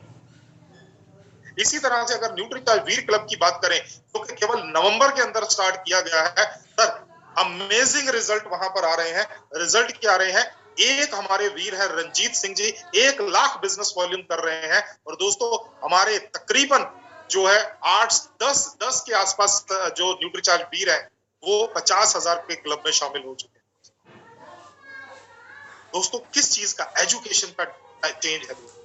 इसी तरह से अगर न्यूट्रीचार्ज वीर क्लब की बात करें तो केवल नवंबर के अंदर स्टार्ट किया गया है सर, अमेजिंग रिजल्ट वहां पर आ रहे हैं। रिजल्ट क्या आ रहे हैं? एक हमारे वीर है रंजीत सिंह जी 1 लाख बिजनेस वॉल्यूम कर रहे हैं, और दोस्तों हमारे तकरीबन जो है 8-10 के आसपास जो न्यूट्रीचार्ज वीर है वो 50,000 के क्लब में शामिल हो चुके हैं। दोस्तों किस चीज का? एजुकेशन का चेंज है दोस्तों।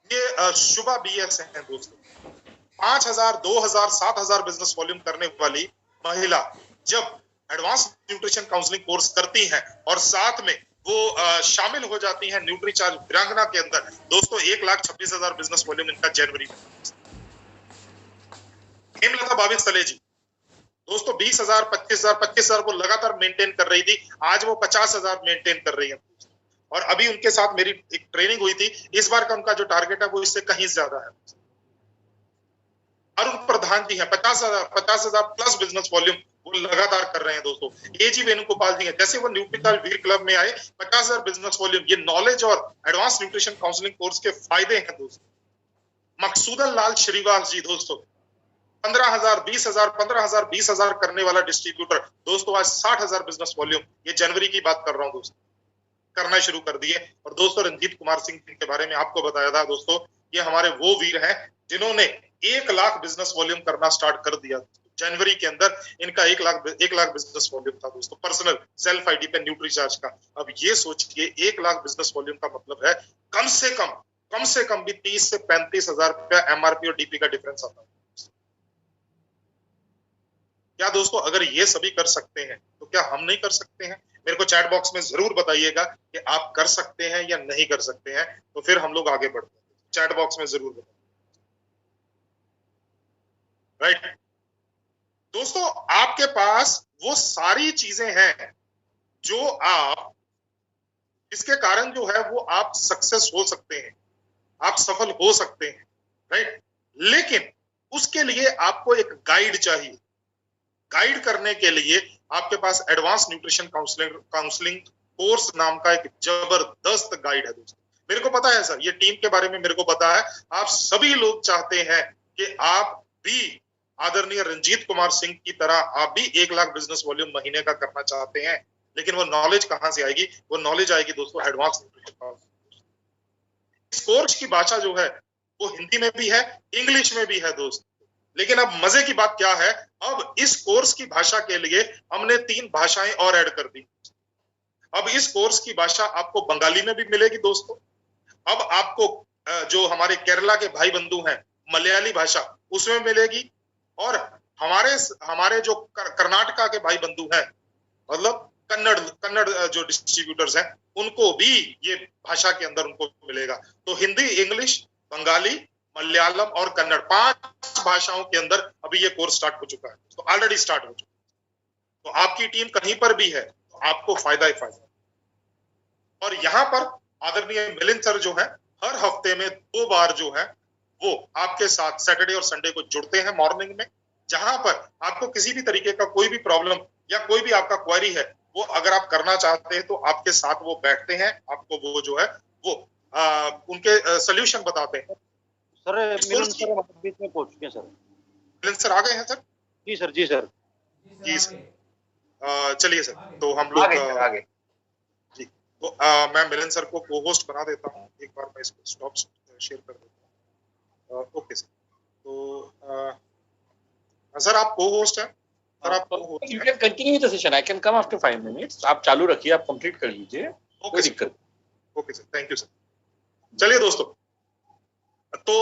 ये शुभा बीएस है दोस्तों, 5,000, 2,000, 7,000 बिजनेस वॉल्यूम करने वाली महिला जब एडवांस न्यूट्रिशन काउंसलिंग कोर्स करती हैं और साथ में वो शामिल हो जाती हैं न्यूट्रीचार्ज वीरांगना के अंदर, दोस्तों 1,26,000 बिजनेस वॉल्यूम इनका जनवरी में। हेमलता भाविक सले जी दोस्तों 20,000, 25,000 वो लगातार मेंटेन कर रही थी, आज वो 50,000 मेंटेन कर रही है। और अभी उनके साथ मेरी एक ट्रेनिंग हुई थी, इस बार का उनका जो टारगेट है वो इससे कहीं ज्यादा है। अरुण प्रधान जी है 50,000 प्लस बिजनेस वॉल्यूम वो लगातार कर रहे हैं दोस्तों। एजी वेणुगोपाल जी है, जैसे वो न्यूट्रीचार्ज वीर क्लब में आए 50,000 बिजनेस वॉल्यूम। ये नॉलेज और एडवांस न्यूट्रिशन काउंसलिंग कोर्स के फायदे हैं दोस्तों। मकसूदन लाल श्रीवास जी दोस्तों 15,000, 20,000, 15,000, 20,000 करने वाला डिस्ट्रीब्यूटर दोस्तों आज 60,000 बिजनेस वॉल्यूम, ये जनवरी की बात कर रहा हूँ दोस्तों, करना शुरू कर दिए। और दोस्तों रंजीत कुमार सिंह के बारे में आपको बताया था दोस्तों, ये हमारे वो वीर हैं जिन्होंने 1 लाख बिजनेस वॉल्यूम करना स्टार्ट कर दिया। जनवरी के अंदर इनका 1 लाख बिजनेस वॉल्यूम था दोस्तों, पर्सनल सेल्फ आईडी पे न्यूट्रीचार्ज का। अब ये सोचिए 1 लाख बिजनेस वॉल्यूम का मतलब है कम से कम भी 30 से 35,000 रुपया एमआरपी और डीपी का डिफरेंस आता है। क्या दोस्तों अगर ये सभी कर सकते हैं तो क्या हम नहीं कर सकते हैं? मेरे को चैट बॉक्स में जरूर बताइएगा कि आप कर सकते हैं या नहीं कर सकते हैं, तो फिर हम लोग आगे बढ़ते हैं। चैट बॉक्स में जरूर बताइए। राइट दोस्तों, आपके पास वो सारी चीजें हैं जो आप, इसके कारण जो है वो आप सक्सेस हो सकते हैं, आप सफल हो सकते हैं। राइट, लेकिन उसके लिए आपको एक गाइड चाहिए। गाइड करने के लिए आपके पास एडवांस न्यूट्रिशन काउंसलिंग कोर्स नाम का एक जबरदस्त गाइड है दोस्तों। मेरे को पता है सर, ये टीम के बारे में मेरे को पता है, आप सभी लोग चाहते हैं कि आप भी आदरणीय रंजीत कुमार सिंह की तरह आप भी 1 लाख बिजनेस वॉल्यूम महीने का करना चाहते हैं, लेकिन वो नॉलेज कहां से आएगी? वो नॉलेज आएगी दोस्तों एडवांस न्यूट्रिशन काउंसलिंग। इस कोर्स की भाषा जो है वो हिंदी में भी है, इंग्लिश में भी है दोस्तों। लेकिन अब मजे की बात क्या है, अब इस कोर्स की भाषा के लिए हमने 3 भाषाएं और ऐड कर दी। अब इस कोर्स की भाषा आपको बंगाली में भी मिलेगी दोस्तों। अब आपको जो हमारे केरला के भाई बंधु हैं, मलयाली भाषा उसमें मिलेगी, और हमारे जो कर्नाटका के भाई बंधु हैं, मतलब कन्नड़ जो डिस्ट्रीब्यूटर्स हैं, उनको भी ये भाषा के अंदर उनको मिलेगा। तो हिंदी, इंग्लिश, बंगाली, मलयालम और कन्नड़ 5 भाषाओं के अंदर अभी ये कोर्स स्टार्ट हो चुका है, तो ऑलरेडी स्टार्ट हो चुका है। तो आपकी टीम कहीं पर भी है तो आपको फायदा ही फायदा। और यहाँ पर आदरणीय मिलिंद सर जो है हर हफ्ते में 2 बार जो है वो आपके साथ सैटरडे और संडे को जुड़ते हैं मॉर्निंग में, जहां पर आपको किसी भी तरीके का कोई भी प्रॉब्लम या कोई भी आपका क्वेरी है वो अगर आप करना चाहते हैं तो आपके साथ वो बैठते हैं, आपको वो जो है वो उनके सोल्यूशन बताते हैं। सर मिलन सर हमारे बीच में पहुंच चुके हैं सर। मिलन सर आ गए हैं सर? जी सर, जी सर, जी सर। चलिए सर, तो हम लोग आगे जी, तो मैं मिलन सर को को होस्ट बना देता हूँ। एक बार मैं इसको स्टॉप शेयर कर देता हूँ। ओके सर, तो सर आप को होस्ट हैं? सर आप को host you can continue the session, I can come after 5 minutes. आप चालू रखिए, आप कंप्लीट कर लीजिए, कोई दिक्कत। Okay sir, thank you sir. चलिए दोस्तों, तो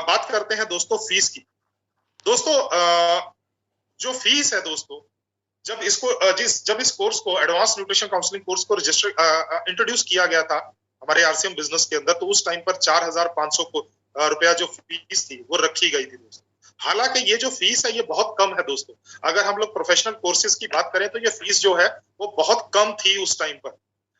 बात करते हैं दोस्तों फीस की। दोस्तों जो फीस है दोस्तों, जब इस कोर्स को, एडवांस न्यूट्रिशन काउंसलिंग कोर्स को इंट्रोड्यूस किया गया था हमारे आरसीएम बिजनेस के अंदर, तो उस टाइम पर 4,500 रुपया जो फीस थी वो रखी गई थी दोस्तों। हालांकि ये जो फीस है ये बहुत कम है दोस्तों। अगर हम लोग प्रोफेशनल कोर्सेज की बात करें तो ये फीस जो है वो बहुत कम थी उस टाइम पर।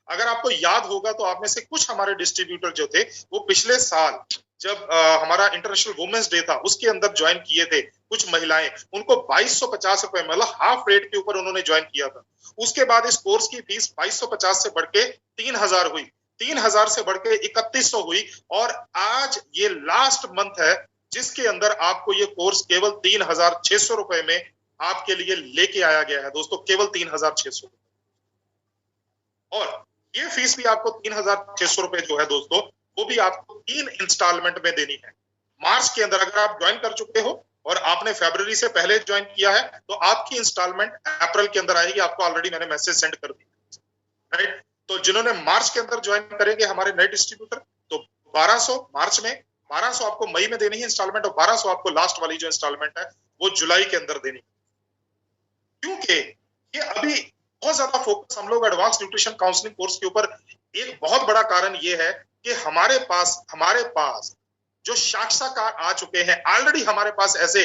अगर आपको याद होगा तो आप में से कुछ हमारे डिस्ट्रीब्यूटर जो थे वो पिछले साल जब हमारा इंटरनेशनल वुमेन्स डे था उसके अंदर ज्वाइन किए थे कुछ महिलाएं, उनको 2,250 रुपए मतलब हाफ रेट के ऊपर उन्होंने ज्वाइन किया था। उसके बाद इस कोर्स की फीस 2,250 से बढ़ के 3,000 हुई, 3,000 से बढ़ के 3,100 हुई, और आज ये लास्ट मंथ है जिसके अंदर आपको ये कोर्स केवल 3,600 रुपए में आपके लिए लेके आया गया है दोस्तों, केवल 3,600 रुपए। और ये फीस भी आपको 3,600 रुपए जो है दोस्तों वो भी आपको 3 इंस्टॉलमेंट में देनी है। मार्च के अंदर अगर आप ज्वाइन कर चुके हो और आपने फरवरी से पहले ज्वाइन किया है तो आपकी इंस्टॉलमेंट अप्रैल के अंदर आएगी। आपको ऑलरेडी मैंने मैसेज सेंड कर दिया, राइट। तो जिन्होंने मार्च के अंदर ज्वाइन करेंगे हमारे नए डिस्ट्रीब्यूटर, तो 1,200 मार्च में, 1,200 आपको मई में देनी है इंस्टॉलमेंट, और 1,200 आपको लास्ट वाली जो इंस्टॉलमेंट है वो जुलाई के अंदर देनी है। क्योंकि ये अभी बहुत ज्यादा फोकस हम लोग एडवांस न्यूट्रिशन काउंसलिंग कोर्स के ऊपर, एक बहुत बड़ा कारण ये है कि हमारे पास जो साक्षात्कार आ चुके हैं ऑलरेडी, हमारे पास ऐसे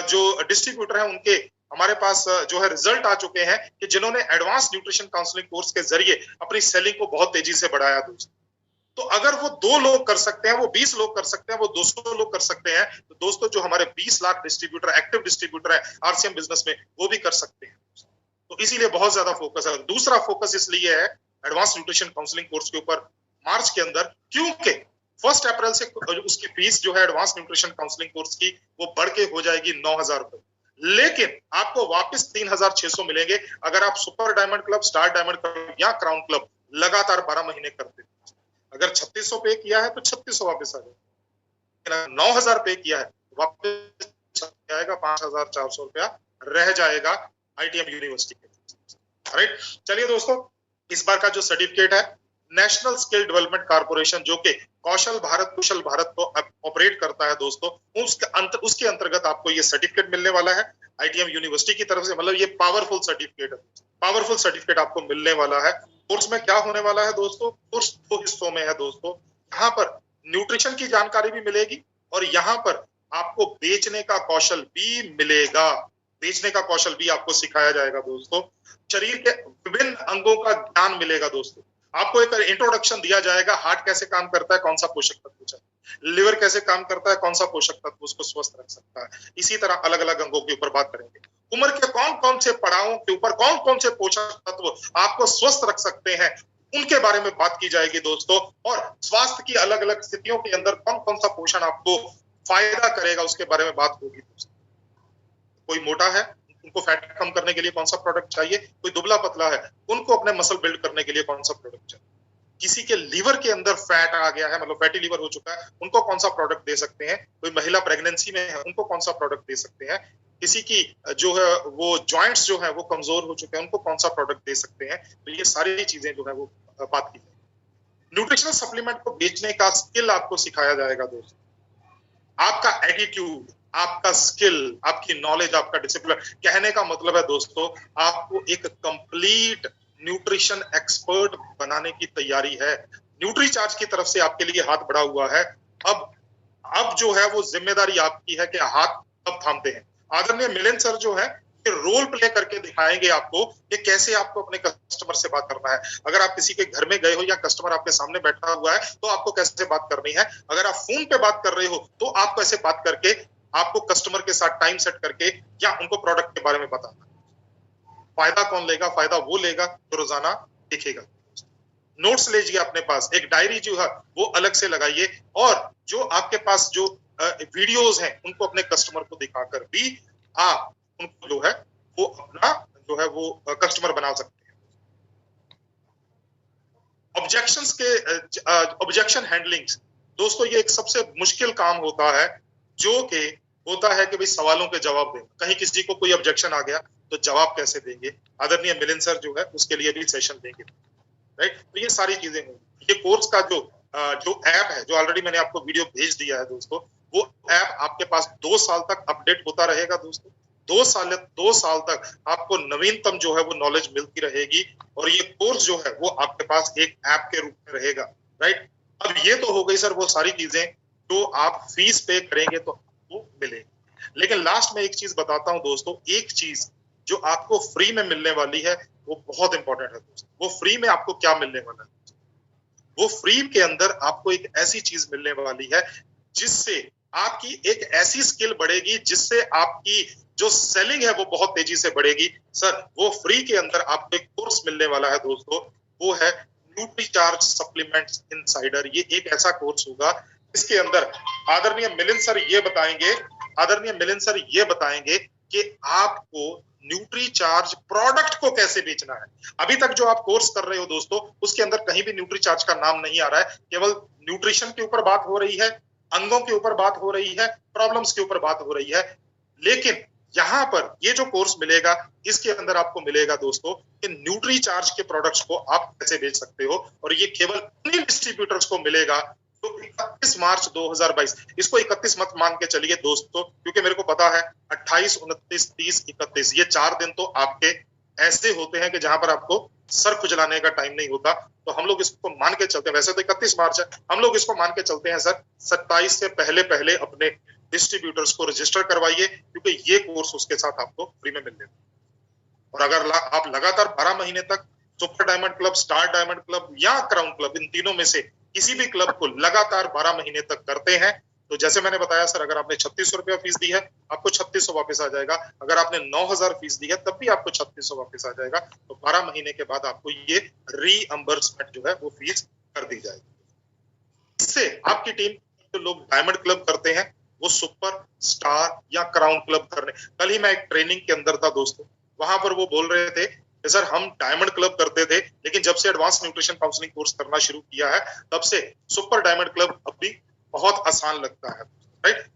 जो डिस्ट्रीब्यूटर हैं उनके हमारे पास जो है रिजल्ट आ चुके हैं कि जिन्होंने एडवांस न्यूट्रिशन काउंसलिंग कोर्स के जरिए अपनी सेलिंग को बहुत तेजी से बढ़ाया दोस्तों। तो अगर वो 2 लोग कर सकते हैं, वो 20 लोग कर सकते हैं, वो 200 लोग कर सकते हैं, तो दोस्तों जो हमारे 20 लाख डिस्ट्रीब्यूटर, एक्टिव डिस्ट्रीब्यूटर है आरसीएम बिजनेस में, वो भी कर सकते हैं। तो इसीलिए बहुत ज्यादा फोकस है। दूसरा फोकस इसलिए है एडवांस न्यूट्रिशन काउंसलिंग कोर्स के ऊपर मार्च के अंदर, क्योंकि 1 अप्रैल से उसकी फीस जो है एडवांस न्यूट्रिशन काउंसलिंग कोर्स की वो बढ़ के हो जाएगी 9,000 रुपए, लेकिन आपको वापस 3,600 मिलेंगे अगर आप super diamond club, star diamond club या क्राउन क्लब लगातार 12 महीने करते हैं। अगर 3600 पे किया है तो 3600 वापस आ जाएगा, 9,000 पे किया है वापस आएगा 5,400 रुपया रह जाएगा ITM यूनिवर्सिटी के। राइट, चलिए दोस्तों, इस बार का जो सर्टिफिकेट है नेशनल स्किल डेवलपमेंट कारपोरेशन जो कि कौशल भारत कुशल भारत को ऑपरेट करता है दोस्तों, उसके अंतर्गत आपको ये सर्टिफिकेट मिलने वाला है ITM यूनिवर्सिटी की तरफ से। मतलब ये पावरफुल सर्टिफिकेट है, पावरफुल सर्टिफिकेट आपको मिलने वाला है। कोर्स में क्या होने वाला है दोस्तों, कोर्स 2 हिस्सों में है दोस्तों। यहाँ पर न्यूट्रिशन की जानकारी भी मिलेगी और यहाँ पर आपको बेचने का कौशल भी मिलेगा, बेचने का कौशल भी आपको सिखाया जाएगा दोस्तों। शरीर के विभिन्न अंगों का ज्ञान मिलेगा दोस्तों, आपको एक इंट्रोडक्शन दिया जाएगा, हार्ट कैसे काम करता है, कौन सा पोषक तत्व चाहिए, लिवर कैसे काम करता है, कौन सा पोषक तत्व उसको स्वस्थ रख सकता है। इसी तरह अलग अलग अंगों के ऊपर बात करेंगे, उम्र के कौन कौन से पड़ावों के ऊपर कौन कौन से पोषक तत्व आपको स्वस्थ रख सकते हैं उनके बारे में बात की जाएगी दोस्तों। और स्वास्थ्य की अलग अलग स्थितियों के अंदर कौन कौन सा पोषण आपको फायदा करेगा उसके बारे में बात होगी दोस्तों। कोई मोटा है, उनको फैट कम करने के लिए कौन सा प्रोडक्ट चाहिए, कोई दुबला पतला है, उनको अपने मसल बिल्ड करने के लिए कौन सा प्रोडक्ट चाहिए, किसी के लीवर के अंदर फैट आ गया है, मतलब फैटी लीवर हो चुका है, उनको कौन सा प्रोडक्ट दे सकते हैं, कोई महिला प्रेगनेंसी में है उनको कौन सा प्रोडक्ट दे सकते हैं, किसी की जो है वो जॉइंट्स जो है वो कमजोर हो चुके हैं उनको कौन सा प्रोडक्ट दे सकते हैं। तो ये सारी चीजें जो है वो बात की जाएगी। न्यूट्रिशनल सप्लीमेंट को बेचने का स्किल आपको सिखाया जाएगा दोस्तों, आपका एटीट्यूड, आपका स्किल, आपकी नॉलेज, आपका डिसिप्लिन। कहने का मतलब है दोस्तों आपको एक कंप्लीट न्यूट्रिशन एक्सपर्ट बनाने की तैयारी है। न्यूट्रीचार्ज की तरफ से आपके लिए हाथ बढ़ा हुआ है। अब जो है वो जिम्मेदारी आपकी है कि हाथ अब थामते हैं। आदरणीय मिलन सर जो है रोल प्ले करके दिखाएंगे आपको कि कैसे आपको अपने कस्टमर से बात करना है। अगर आप किसी के घर में गए हो या कस्टमर आपके सामने बैठा हुआ है तो आपको कैसे बात करनी है। अगर आप फोन पे बात कर रहे हो तो आप कैसे बात करके आपको कस्टमर के साथ टाइम सेट करके या उनको प्रोडक्ट के बारे में बताना। फायदा कौन लेगा, फायदा वो लेगा जो रोजाना दिखेगा। नोट्स लीजिए अपने पास, एक डायरी जो है वो अलग से लगाइए और जो आपके पास जो वीडियोस हैं उनको अपने कस्टमर को दिखाकर भी आप उनको जो है वो अपना जो है वो कस्टमर बना सकते हैं। ऑब्जेक्शन हैंडलिंग दोस्तों ये एक सबसे मुश्किल काम होता है, जो कि होता है कि भाई सवालों के जवाब देना। कहीं किसी को कोई ऑब्जेक्शन आ गया तो जवाब कैसे देंगे। आदरणीय मिलन सर जो है उसके लिए भी सेशन देंगे, राइट। तो ये सारी चीजें होंगी। ये कोर्स का जो ऐप है, जो ऑलरेडी मैंने आपको वीडियो भेज दिया है दोस्तों, वो ऐप आपके पास 2 साल तक अपडेट होता रहेगा दोस्तों। 2 साल तक आपको नवीनतम जो है वो नॉलेज मिलती रहेगी और ये कोर्स जो है वो आपके पास एक ऐप के रूप में रहेगा, राइट। अब ये तो हो गई सर वो सारी चीजें जो आप फीस पे करेंगे तो आपको मिलेगी। लेकिन लास्ट में एक चीज बताता हूं दोस्तों, एक चीज जो आपको फ्री में मिलने वाली है वो बहुत इंपॉर्टेंट है दोस्तों। वो फ्री में आपको क्या मिलने वाला है, वो फ्री के अंदर आपको एक ऐसी चीज मिलने वाली है जिससे आपकी एक ऐसी स्किल बढ़ेगी जिससे आपकी जो सेलिंग है वो बहुत तेजी से बढ़ेगी। सर वो फ्री के अंदर आपको एक कोर्स मिलने वाला है दोस्तों, वो है न्यूट्रीचार्ज सप्लीमेंट्स इनसाइडर। ये एक ऐसा कोर्स होगा इसके अंदर आदरणीय मिलन सर ये बताएंगे कि आपको न्यूट्रीचार्ज प्रोडक्ट को कैसे बेचना है। अभी तक जो आप कोर्स कर रहे हो दोस्तों उसके अंदर कहीं भी न्यूट्रीचार्ज का नाम नहीं आ रहा है, केवल न्यूट्रिशन के ऊपर बात हो रही है, अंगों के ऊपर बात हो रही है, प्रॉब्लम्स के ऊपर बात हो रही है। लेकिन यहाँ पर ये जो कोर्स मिलेगा इसके अंदर आपको मिलेगा दोस्तों कि न्यूट्रीचार्ज के प्रोडक्ट्स को आप कैसे बेच सकते हो, और ये केवल उन्हीं डिस्ट्रीब्यूटर्स को मिलेगा तो 31 मार्च 2022। इसको 31 मत मान के चलिए दोस्तों, क्योंकि मेरे को पता है 28, 29, 30, 31 ये 4 दिन तो आपके ऐसे होते हैं कि जहां पर आपको सर खुजलाने का टाइम नहीं होता। तो हम लोग इसको मान के चलते हैं, वैसे तो 31 मार्च है, हम लोग इसको मान के चलते हैं सर 27 से पहले अपने डिस्ट्रीब्यूटर्स को रजिस्टर करवाइए, क्योंकि ये कोर्स उसके साथ आपको फ्री में मिलने। और अगर आप लगातार 12 महीने तक super diamond club, star diamond club या क्राउन क्लब, इन तीनों में से किसी भी क्लब को लगातार 12 महीने तक करते हैं तो जैसे मैंने बताया सर, अगर आपने 3600 रुपया फीस दी है आपको 3600 वापस आ जाएगा। अगर आपने 9000 फीस दी है तब भी आपको 3600 वापस आ जाएगा। तो 12 महीने के बाद आपको ये रीअम्बर्समेंट जो है वो फीस कर दी जाएगी। इससे आपकी टीम जो लोग डायमंड क्लब करते हैं वो सुपर स्टार या क्राउन क्लब करने। कल ही मैं एक ट्रेनिंग के अंदर था दोस्तों, वहां पर वो बोल रहे थे कि सर हम डायमंड क्लब करते थे, लेकिन जब से एडवांस न्यूट्रिशन काउंसलिंग कोर्स करना शुरू किया है तब से सुपर डायमंड क्लब अब भी बहुत आसान लगता है, राइट।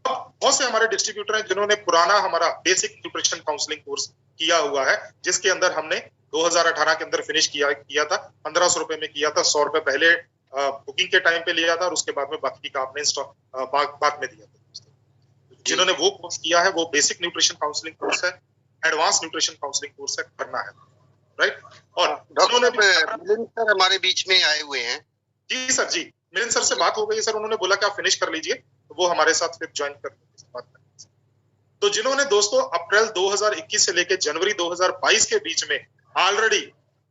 बहुत से हमारे डिस्ट्रीब्यूटर हैं जिन्होंने पुराना हमारा बेसिक न्यूट्रिशन काउंसलिंग कोर्स किया हुआ है, जिसके अंदर हमने 2018 के अंदर फिनिश किया था। 1500 रुपए में किया था, 100 रुपए पहले बुकिंग के टाइम पे लिया था और उसके बाद में बाकी का आपने बाद में दिया था। जिन्होंने वो कोर्स किया है वो बेसिक न्यूट्रिशन काउंसलिंग कोर्स है, एडवांस न्यूट्रिशन काउंसलिंग कोर्स है, करना है, राइट। और मिलिंद सर हमारे बीच में आए हुए हैं। जी सर, जी मिलिंद सर से बात हो गई सर, उन्होंने बोला कि आप फिनिश कर लीजिए, तो वो हमारे साथ फिर ज्वाइन कर बात करेंगे। तो जिन्होंने दोस्तों अप्रैल 2021 से लेकर जनवरी 2022 के बीच में ऑलरेडी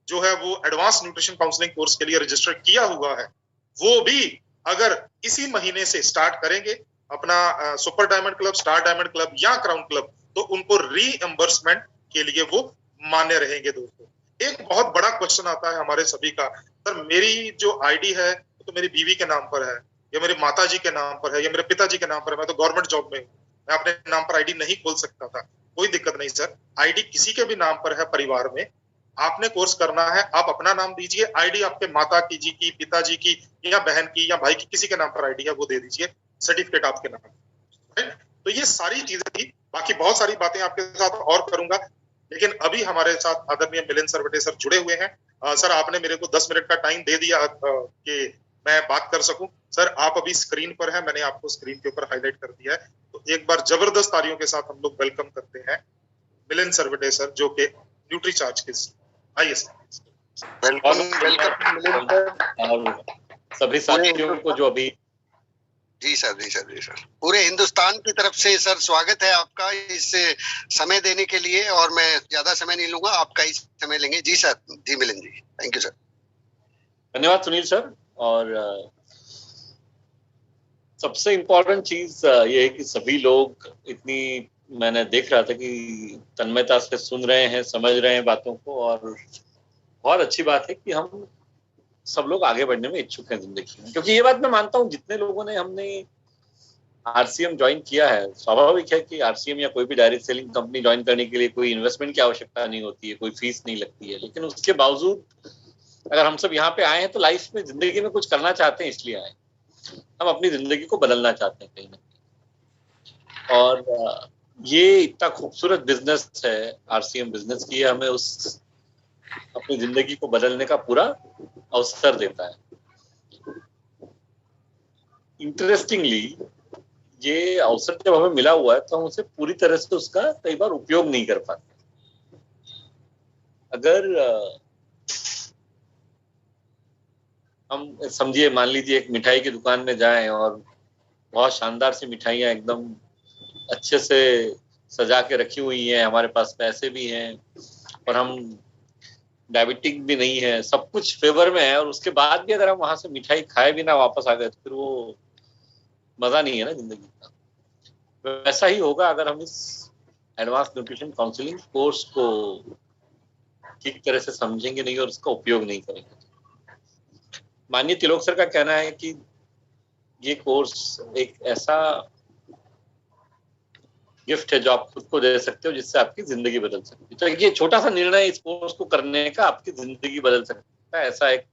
जो है वो एडवांस न्यूट्रिशन काउंसलिंग कोर्स के लिए रजिस्टर किया हुआ है, वो भी अगर इसी महीने से स्टार्ट करेंगे अपना super diamond club, star diamond club या क्राउन क्लब, तो उनको रीएम्बर्समेंट के लिए वो मान्य रहेंगे। दोस्तों एक बहुत बड़ा क्वेश्चन आता है हमारे सभी का, सर मेरी जो आईडी है तो मेरी बीवी के नाम पर है या मेरे माताजी के नाम पर है या मेरे पिताजी के नाम पर है, मैं तो गवर्नमेंट जॉब में हूँ, मैं अपने नाम पर आईडी नहीं खोल सकता था। कोई दिक्कत नहीं सर, आईडी किसी के भी नाम पर है परिवार में, आपने कोर्स करना है आप अपना नाम दीजिए, आईडी आपके माता की जी की, पिताजी की या बहन की या भाई की, किसी के नाम पर आईडी है वो दे दीजिए, सर्टिफिकेट आपके नाम, राइट। तो ये सारी चीजें थी, बाकी बहुत सारी बातें आपके साथ और करूंगा, लेकिन अभी हमारे साथ आदरणीय मिलिंद सरवटे सर जुड़े हुए हैं। सर आपने मेरे को 10 मिनट का टाइम दे दिया कि मैं बात कर सकूं। सर आप अभी स्क्रीन पर हैं, मैंने आपको स्क्रीन के ऊपर हाईलाइट कर दिया है, तो एक बार जबरदस्त तालियों के साथ हम लोग वेलकम करते हैं मिलिंद सरवटे सर, जो कि न्यूट्रीचार्ज के आइए सर। वेलकम और सभी साथियों को जो अभी जी सर पूरे हिंदुस्तान की तरफ से सर स्वागत है आपका इस समय देने के लिए, और मैं ज्यादा समय नहीं लूंगा, आपका ही समय लेंगे। जी सर, जी Milind ji, thank you sir. धन्यवाद सुनील सर। और सबसे इम्पोर्टेंट चीज ये है कि सभी लोग इतनी, मैंने देख रहा था कि तन्मयता से सुन रहे हैं, समझ रहे हैं बातों को, और बहुत अच्छी बात है कि हम सब लोग आगे बढ़ने में इच्छुक हैं जिंदगी में। क्योंकि ये बात मैं मानता हूँ, जितने लोगों ने हमने आरसीएम ज्वाइन किया है, स्वाभाविक है कि आरसीएम या कोई भी डायरेक्ट सेलिंग कंपनी ज्वाइन करने के लिए कोई इन्वेस्टमेंट की आवश्यकता नहीं होती है, कोई फीस नहीं लगती है, लेकिन उसके बावजूद अगर हम सब यहाँ पे आए हैं तो लाइफ में, जिंदगी में कुछ करना चाहते हैं, इसलिए आए। हम अपनी जिंदगी को बदलना चाहते हैं कहीं ना कहीं, और ये इतना खूबसूरत बिजनेस है आरसीएम बिजनेस की, हमें उस अपनी जिंदगी को बदलने का पूरा अवसर देता है। इंटरेस्टिंगली ये अवसर जब हमें मिला हुआ है तो हम उसे पूरी तरह से उसका कई बार उपयोग नहीं कर पाते। अगर हम समझिए, मान लीजिए एक मिठाई की दुकान में जाएं और बहुत शानदार सी मिठाइयाँ एकदम अच्छे से सजा के रखी हुई हैं, हमारे पास पैसे भी हैं और हम डायबिटिक भी नहीं है, सब कुछ फेवर में है, और उसके बाद भी अगर हम वहां से मिठाई खाए बिना वापस आ गए तो फिर वो मजा नहीं है ना जिंदगी का। वैसा ही होगा अगर हम इस एडवांस न्यूट्रिशन काउंसलिंग कोर्स को ठीक तरह से समझेंगे नहीं और उसका उपयोग नहीं करेंगे। माननीय तिलोक सर का कहना है कि ये कोर्स एक ऐसा गिफ्ट है जो आप खुद को दे सकते हो, जिससे आपकी जिंदगी बदल सकती है। तो ये छोटा सा निर्णय इस कोर्स को करने का आपकी जिंदगी बदल सकता है, ऐसा एक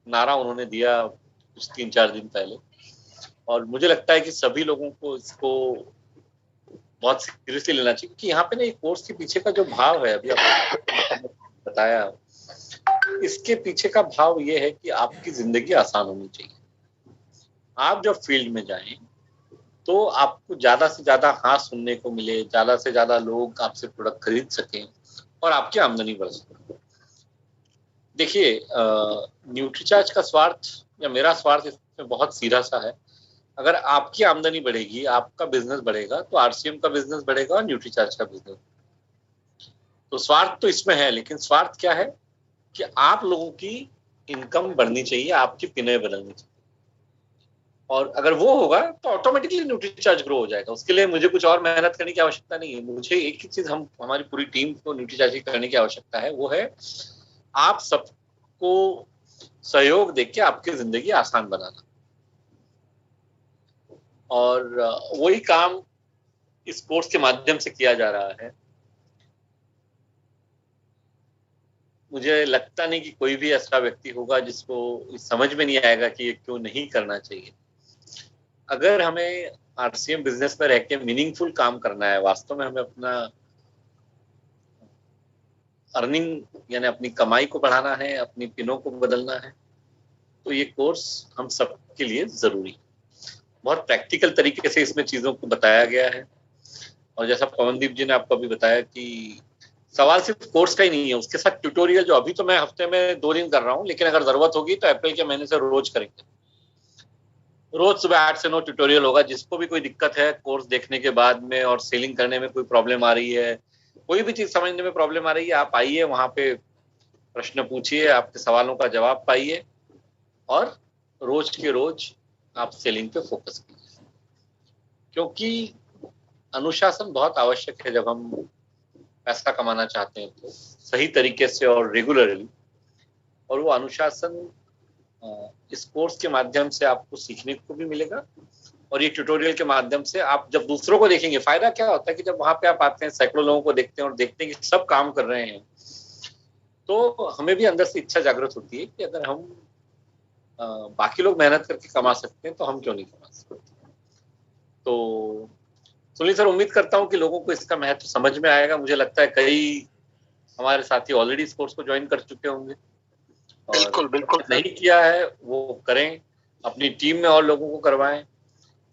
नारा उन्होंने दिया कुछ 3-4 दिन पहले, और मुझे लगता है कि सभी लोगों को इसको बहुत सीरियसली लेना चाहिए। क्योंकि यहाँ पे ना एक कोर्स के पीछे का जो भाव है, अभी आपने बताया, इसके पीछे का भाव ये है कि आपकी जिंदगी आसान होनी चाहिए। आप जब फील्ड में जाएं तो आपको ज्यादा से ज्यादा हाँ सुनने को मिले, ज्यादा से ज्यादा लोग आपसे प्रोडक्ट खरीद सकें और आपकी आमदनी बढ़ सके। देखिए, न्यूट्रीचार्ज का स्वार्थ या मेरा स्वार्थ इसमें बहुत सीधा सा है। अगर आपकी आमदनी बढ़ेगी, आपका बिजनेस बढ़ेगा, तो आरसीएम का बिजनेस बढ़ेगा और न्यूट्रीचार्ज का बिजनेस। तो स्वार्थ तो इसमें है, लेकिन स्वार्थ क्या है कि आप लोगों की इनकम बढ़नी चाहिए, आपकी पिने बदलनी चाहिए, और अगर वो होगा तो ऑटोमेटिकली न्यूट्रीचार्ज ग्रो हो जाएगा। उसके लिए मुझे कुछ और मेहनत करने की आवश्यकता नहीं है। मुझे एक ही चीज हमारी पूरी टीम को न्यूट्रीचार्ज करने की आवश्यकता है, वो है आप सबको सहयोग देके आपकी जिंदगी आसान बनाना। और वही काम इस कोर्स के माध्यम से किया जा रहा है। मुझे लगता नहीं कि कोई भी ऐसा व्यक्ति होगा जिसको समझ में नहीं आएगा कि ये क्यों नहीं करना चाहिए। अगर हमें आरसीएम बिजनेस में रह के मीनिंगफुल काम करना है, वास्तव में हमें अपना अर्निंग यानी अपनी कमाई को बढ़ाना है, अपनी पिनों को बदलना है, तो ये कोर्स हम सबके लिए जरूरी है। बहुत प्रैक्टिकल तरीके से इसमें चीजों को बताया गया है और जैसा पवनदीप जी ने आपको अभी बताया कि सवाल सिर्फ कोर्स का ही नहीं है, उसके साथ ट्यूटोरियल जो अभी तो मैं हफ्ते में 2 दिन कर रहा हूँ, लेकिन अगर जरूरत होगी तो अप्रैल के महीने से रोज करेंगे। रोज सुबह 8 से 9 ट्यूटोरियल होगा। जिसको भी कोई दिक्कत है कोर्स देखने के बाद में और सेलिंग करने में कोई प्रॉब्लम आ रही है, कोई भी चीज समझने में प्रॉब्लम आ रही है, आप आइए, वहां पे प्रश्न पूछिए, आपके सवालों का जवाब पाइए और रोज के रोज आप सेलिंग पे फोकस कीजिए, क्योंकि अनुशासन बहुत आवश्यक है। जब हम पैसा कमाना चाहते हैं तो सही तरीके से और रेगुलरली, और वो अनुशासन इस कोर्स के माध्यम से आपको सीखने को भी मिलेगा और ये ट्यूटोरियल के माध्यम से आप जब दूसरों को देखेंगे, फायदा क्या होता है कि जब वहां पे आप आते हैं, सैकड़ों लोगों को देखते हैं और देखते हैं कि सब काम कर रहे हैं, तो हमें भी अंदर से इच्छा जागृत होती है कि अगर हम बाकी लोग मेहनत करके कमा सकते हैं तो हम क्यों नहीं कमा सकते। तो सुनील सर, उम्मीद करता हूँ कि लोगों को इसका महत्व समझ में आएगा। मुझे लगता है कई हमारे साथी ऑलरेडी इस कोर्स को ज्वाइन कर चुके होंगे, बिल्कुल बिल्कुल नहीं किया है वो करें, अपनी टीम में और लोगों को करवाएं।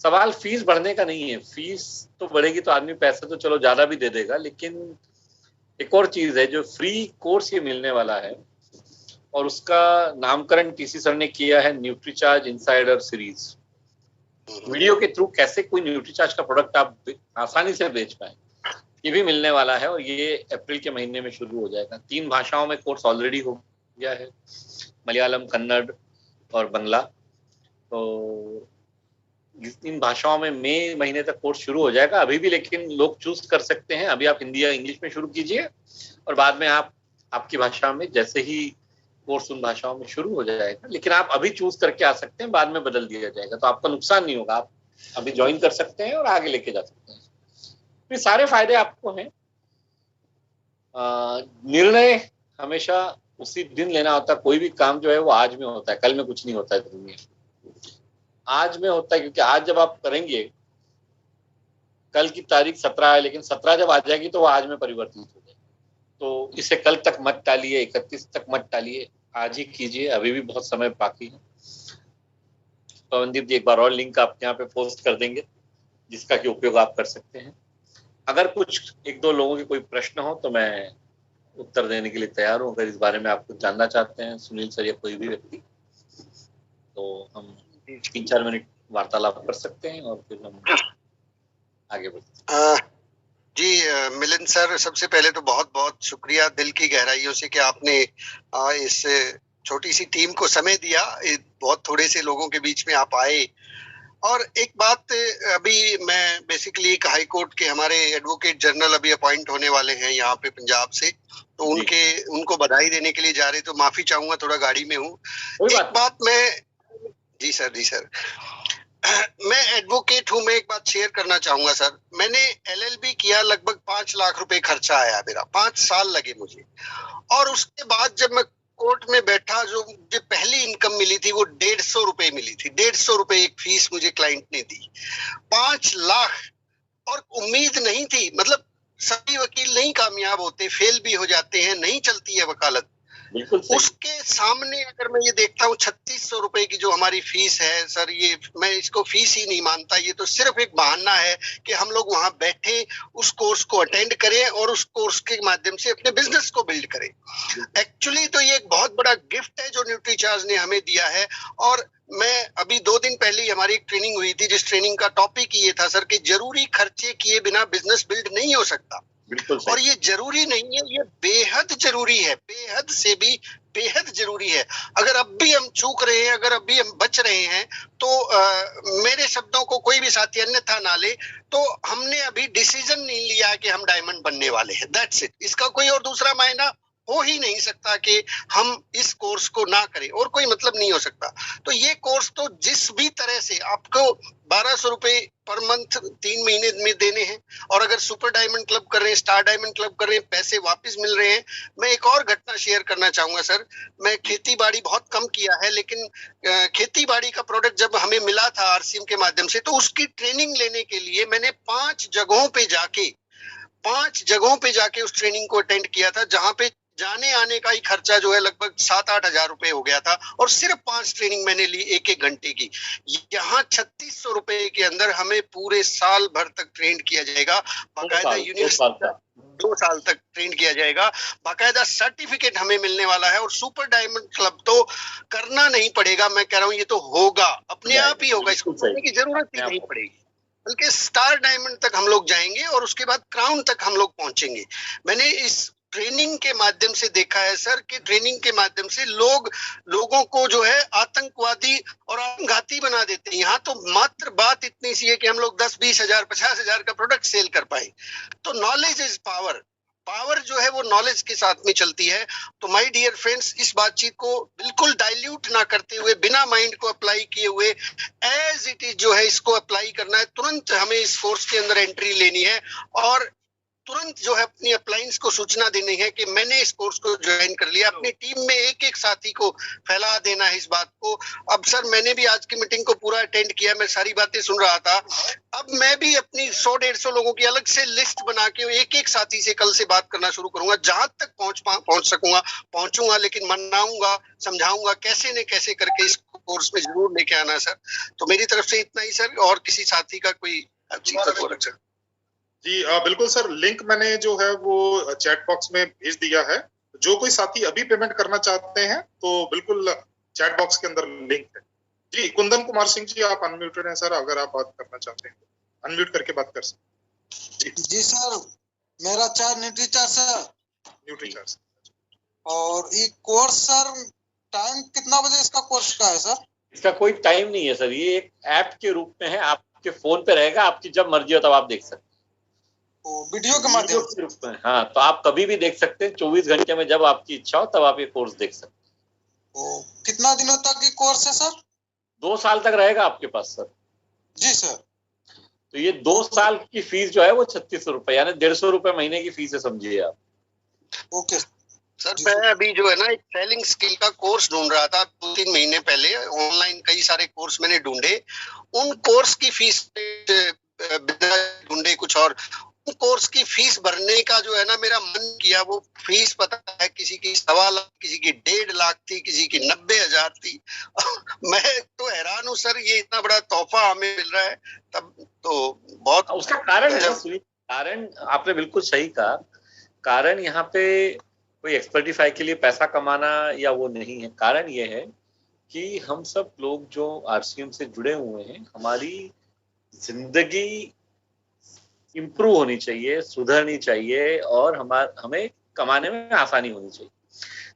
सवाल फीस बढ़ने का नहीं है, फीस तो बढ़ेगी तो आदमी पैसे तो चलो ज्यादा भी दे देगा, लेकिन एक और चीज है जो फ्री कोर्स ये मिलने वाला है और उसका नामकरण टीसी सर ने किया है न्यूट्रीचार्ज इनसाइडर सीरीज। वीडियो के थ्रू कैसे कोई न्यूट्रीचार्ज का प्रोडक्ट आप आसानी से बेच पाए, ये भी मिलने वाला है और ये अप्रैल के महीने में शुरू हो जाएगा। 3 भाषाओं में कोर्स ऑलरेडी हो गया है, मलयालम, कन्नड़ और बंगला। तो इन भाषाओं में मई महीने तक कोर्स शुरू हो जाएगा अभी भी, लेकिन लोग चूज कर सकते हैं। अभी आप हिंदी या इंग्लिश में शुरू कीजिए और बाद में आप आपकी भाषा में जैसे ही कोर्स उन भाषाओं में शुरू हो जाएगा, लेकिन आप अभी चूज करके आ सकते हैं, बाद में बदल दिया जाएगा, तो आपका नुकसान नहीं होगा। आप अभी ज्वाइन कर सकते हैं और आगे लेके जा सकते हैं। ये सारे फायदे आपको हैं। निर्णय हमेशा उसी दिन लेना होता है। कोई भी काम जो है वो आज में होता है, कल में कुछ नहीं होता है दुनिया में, आज में होता है। क्योंकि आज जब आप करेंगे, कल की तारीख 17 है, लेकिन 17 जब आ जाएगी तो वो आज में परिवर्तित हो जाएगी। तो इसे कल तक मत टालिए, 31 तक मत टालिए, आज ही कीजिए, अभी भी बहुत समय बाकी है। पवनदीप जी एक बार और लिंक आप यहाँ पे पोस्ट कर देंगे जिसका कि उपयोग आप कर सकते हैं। अगर कुछ 1-2 लोगों के कोई प्रश्न हो तो मैं उत्तर देने के लिए तैयार हूँ। अगर इस बारे में आप कुछ जानना चाहते हैं, सुनील सर या कोई भी व्यक्ति, तो हम 3-4 मिनट वार्तालाप कर सकते हैं और फिर हम आगे बढ़ते हैं। जी मिलिंद सर, सबसे पहले तो बहुत बहुत शुक्रिया दिल की गहराइयों से कि आपने इस छोटी सी टीम को समय दिया। बहुत थोड़े से लोगों के बीच में आप आए। और एक बात, अभी मैं बेसिकली हाई कोर्ट के हमारे एडवोकेट जनरल अभी अपॉइंट होने वाले हैं यहाँ पे पंजाब से, तो उनको बधाई देने के लिए जा रहे, तो माफी चाहूंगा, थोड़ा गाड़ी में हूँ। एक बात मैं जी सर मैं एडवोकेट हूँ, मैं एक बात शेयर करना चाहूंगा सर। मैंने LLB किया, लगभग 5 लाख रुपए खर्चा आया मेरा, 5 साल लगे मुझे। और उसके बाद जब मैं कोर्ट में बैठा, जो मुझे पहली इनकम मिली थी वो 150 रुपए मिली थी। 150 रुपए एक फीस मुझे क्लाइंट ने दी। 5 लाख, और उम्मीद नहीं थी। मतलब सभी वकील नहीं कामयाब होते, फेल भी हो जाते हैं, नहीं चलती है वकालत। उसके सामने अगर मैं ये देखता हूँ 3600 रुपए की जो हमारी फीस है सर, ये मैं इसको फीस ही नहीं मानता। ये तो सिर्फ एक बहाना है कि हम लोग वहां बैठे, उस कोर्स को अटेंड करें और उस कोर्स के माध्यम से अपने बिजनेस को बिल्ड करें। एक्चुअली तो ये एक बहुत बड़ा गिफ्ट है जो न्यूट्रीचार्ज ने हमें दिया है। और मैं अभी 2 दिन पहले ही हमारी एक ट्रेनिंग हुई थी, जिस ट्रेनिंग का टॉपिक ये था सर कि जरूरी खर्चे किए बिना बिजनेस बिल्ड नहीं हो सकता। और ये जरूरी नहीं है, ये बेहद जरूरी है, बेहद से भी बेहद जरूरी है। अगर अब भी हम चूक रहे हैं, अगर अब भी हम बच रहे हैं, तो मेरे शब्दों को कोई भी साथी अन्यथा ना ले, तो हमने अभी डिसीजन नहीं लिया कि हम डायमंड बनने वाले हैं, दैट्स इट। इसका कोई और दूसरा मायना हो ही नहीं सकता कि हम इस कोर्स को ना करें, और कोई मतलब नहीं हो सकता। तो ये कोर्स तो जिस भी तरह से आपको 1200 रुपए पर मंथ 3 महीने में देने हैं, और अगर सुपर डायमंड क्लब कर रहे हैं, स्टार डायमंड क्लब कर रहे हैं, पैसे वापस मिल रहे हैं। मैं एक और घटना शेयर करना चाहूंगा सर। मैं खेती बाड़ी बहुत कम किया है, लेकिन खेती बाड़ी का प्रोडक्ट जब हमें मिला था आरसीएम के माध्यम से, तो उसकी ट्रेनिंग लेने के लिए मैंने 5 जगहों पे जाके उस ट्रेनिंग को अटेंड किया था, जहां पे जाने आने का ही खर्चा जो है लगभग 7-8 हजार रुपए हो गया था, और सिर्फ 5 ट्रेनिंग मैंने ली 1-1 घंटे की। यहाँ 3600 रुपए के अंदर हमें पूरे साल भर तक ट्रेन किया जाएगा, बाकायदा यूनिवर्सिटी 2 साल तक ट्रेन किया जाएगा, बाकायदा सर्टिफिकेट हमें मिलने वाला है। और सुपर डायमंड क्लब तो करना नहीं पड़ेगा, मैं कह रहा हूँ ये तो होगा, अपने आप ही होगा, इसको करने की जरूरत ही नहीं पड़ेगी। बल्कि स्टार डायमंड तक हम लोग जाएंगे और उसके बाद क्राउन तक हम लोग पहुंचेंगे। मैंने इस ट्रेनिंग के माध्यम से देखा है सर कि ट्रेनिंग के माध्यम से लोगों को जो है आतंकवादी और आत्मघाती बना देते हैं। यहाँ तो मात्र बात इतनी सी है कि हम लोग 10-20 हजार 50 हजार का प्रोडक्ट सेल कर पाए। तो नॉलेज इज पावर, पावर जो है वो नॉलेज के साथ में चलती है। तो माय डियर फ्रेंड्स, इस बातचीत को बिल्कुल डाइल्यूट ना करते हुए, बिना माइंड को अप्लाई किए हुए एज इट इज जो है इसको अप्लाई करना है। तुरंत हमें इस कोर्स के अंदर एंट्री लेनी है और तुरंत जो है अपनी अप्लायंस को सूचना देनी है कि मैंने इस कोर्स को ज्वाइन कर लिया। अपनी टीम में एक-एक साथी को फैला देना है इस बात को। अब सर मैंने भी आज की मीटिंग को पूरा अटेंड किया, मैं सारी बातें सुन रहा था। अब मैं भी अपनी 100-150 लोगों की अलग से लिस्ट बना के एक-एक साथी से कल से बात करना शुरू करूंगा। जहां तक पहुंच सकूंगा पहुंचूंगा, लेकिन मनाऊंगा, समझाऊंगा, कैसे न कैसे करके इस कोर्स में जरूर लेके आना सर। तो मेरी तरफ से इतना ही सर, और किसी साथी का कोई चीज जी बिल्कुल सर, लिंक मैंने जो है वो चैट बॉक्स में भेज दिया है। जो कोई साथी अभी पेमेंट करना चाहते हैं तो बिल्कुल चैट बॉक्स के अंदर लिंक है। जी कुंदन कुमार सिंह जी, आप अनम्यूटेड हैं सर, अगर आप बात करना चाहते हैं तो अनम्यूट करके बात कर सकते हैं। जी सर, मेरा चार्ज न्यूट्रीचार्ज सर, न्यूट्रीचार्ज। और ये कोर्स सर टाइम कितना बजे इसका कोर्स का है सर? इसका कोई टाइम नहीं है सर, ये एक ऐप के रूप में है, आपके फोन पे रहेगा, आपकी जब मर्जी हो तब आप देख सकते हैं। वीडियो के माध्यम से? हाँ, तो आप कभी भी देख सकते हैं, 24 घंटे में जब आपकी इच्छा हो तब आप ये कोर्स देख सकते हैं। कितना दिनों तक ये कोर्स है सर? 2 साल तक रहेगा आपके पास सर। जी सर। तो ये 2 साल की फीस जो है वो 3600 रुपए, यानी 150 रुपए महीने की फीस है, समझिए आप। ओके सर, मैं अभी जो है ना एक सेलिंग स्किल का कोर्स ढूंढ रहा था 2-3 महीने पहले। ऑनलाइन कई सारे कोर्स मैंने ढूंढे, उन कोर्स की फीस ढूंढे कुछ और, कोर्स की फीस भरने का जो है ना मेरा मन किया। वो फीस पता है किसी की 1.25 लाख, किसी की 1.5 लाख थी, किसी की 90,000 थी। मैं तो हैरान हूँ सर, ये इतना बड़ा तोहफा हमें मिल रहा है। तब तो बहुत उसका कारण है, कारण आपने बिल्कुल सही कहा। कारण यहाँ पे कोई एक्सपर्टिफाई के लिए पैसा कमाना या वो नहीं है। कारण ये है कि हम सब लोग जो आरसीएम से जुड़े हुए हैं, हमारी जिंदगी इम्प्रूव होनी चाहिए, सुधरनी चाहिए, और हमें कमाने में आसानी होनी चाहिए।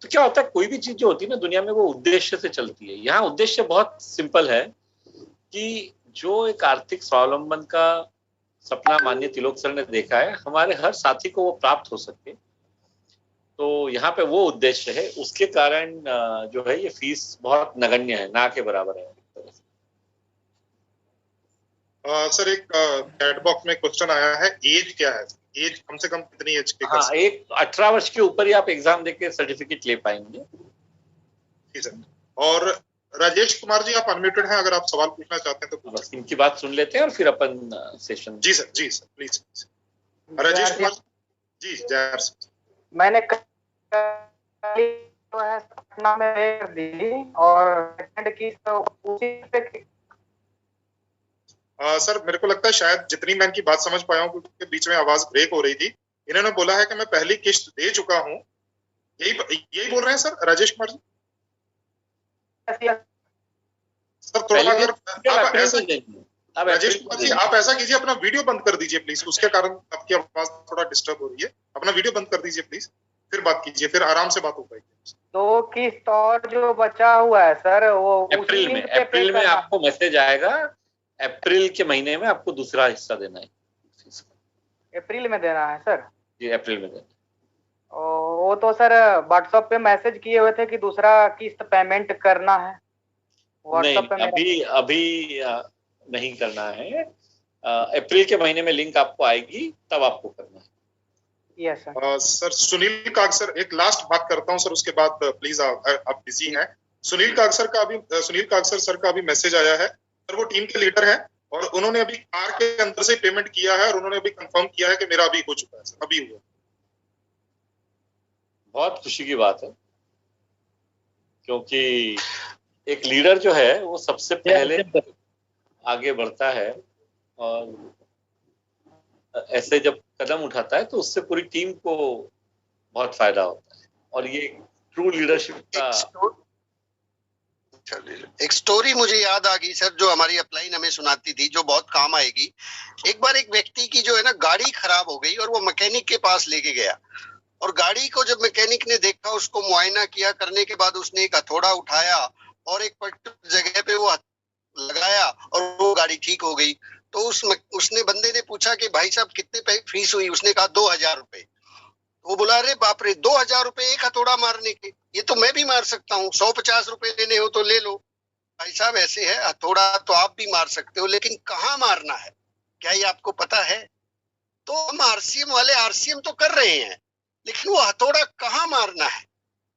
तो क्या होता है, कोई भी चीज जो होती है ना दुनिया में, वो उद्देश्य से चलती है। यहाँ उद्देश्य बहुत सिंपल है कि जो एक आर्थिक स्वावलंबन का सपना माननीय तिलोक सर ने देखा है, हमारे हर साथी को वो प्राप्त हो सके। तो यहाँ पे वो उद्देश्य है, उसके कारण जो है ये फीस बहुत नगण्य है, ना के बराबर है। सर एक चैट बॉक्स में क्वेश्चन आया है, एज क्या है? एज कम से कम कितनी एज के? हाँ, एक 18 वर्ष के ऊपर ही आप एग्जाम देके सर्टिफिकेट ले पाएंगे। जी सर। और राजेश कुमार जी, आप अनम्यूटेड हैं, अगर आप सवाल पूछना चाहते हैं तो बस इनकी बात सुन लेते हैं और फिर अपन सेशन। जी सर प्लीज। राजेश कुमार जी, जय सर। मैंने पटना में दी और की उसी सर मेरे को लगता है शायद जितनी मैं इनकी बात समझ पाया हूँ, क्योंकि बीच में आवाज ब्रेक हो रही थी। इन्होंने बोला है कि मैं पहली किस्त दे चुका हूँ, यही बोल रहे हैं सर राजेश कुमार जी? सर थोड़ा अगर आप ऐसा, राजेश कुमार जी आप ऐसा कीजिए, अपना वीडियो बंद कर दीजिए प्लीज, उसके कारण आपकी आवाज थोड़ा डिस्टर्ब हो रही है। अपना वीडियो बंद कर दीजिए प्लीज, फिर बात कीजिए, फिर आराम से बात हो पाएगी। तो किस्त और जो बचा हुआ है सर, वो अप्रैल में आपको मैसेज आएगा। अप्रैल के महीने में आपको दूसरा हिस्सा देना है। अप्रैल में देना है सर? जी, अप्रैल में देना। वो तो सर व्हाट्सएप पे मैसेज किए हुए थे कि दूसरा किस्त पेमेंट करना है। नहीं, व्हाट्सएप पे अभी नहीं करना है। अप्रैल के महीने में लिंक आपको आएगी, तब आपको करना है। Yes sir. सर सुनील काग सर, एक लास्ट बात करता हूं सर, उसके बाद प्लीज आप बिजी हैं। सुनील काग सर का अभी मैसेज आया है सर, वो टीम के लीडर है और उन्होंने अभी कार के अंदर से पेमेंट किया है और उन्होंने अभी कंफर्म किया है कि मेरा अभी हो चुका है सर, अभी हुआ। बहुत खुशी की बात है, क्योंकि एक लीडर जो है वो सबसे पहले आगे बढ़ता है और ऐसे जब कदम उठाता है तो उससे पूरी टीम को बहुत फायदा होता है, और ये ट्रू लीडरशिप का। एक स्टोरी मुझे याद आ गई सर, जो हमारी अपलाइन हमें सुनाती थी, जो बहुत काम आएगी। एक बार एक व्यक्ति की जो है ना गाड़ी खराब हो गई और वो मैकेनिक के पास लेके गया, और गाड़ी को जब मैकेनिक ने देखा, उसको मुआयना किया, करने के बाद उसने एक हथौड़ा उठाया और एक पर्टिकुलर जगह पे वो लगाया और वो गाड़ी ठीक हो गई। तो उसने बंदे ने पूछा कि भाई साहब कितने फीस हुई? उसने कहा 2000 रुपए। वो बोला अरे बाप रे, 2000 रुपए एक हथौड़ा मारने के, ये तो मैं भी मार सकता हूँ, 150 रुपए लेने हो तो ले लो। भाई साहब ऐसे है, हथौड़ा तो आप भी मार सकते हो, लेकिन कहाँ मारना है क्या ये आपको पता है? तो हम आरसीएम वाले आरसीएम तो कर रहे हैं, लेकिन वो हथौड़ा कहाँ मारना है,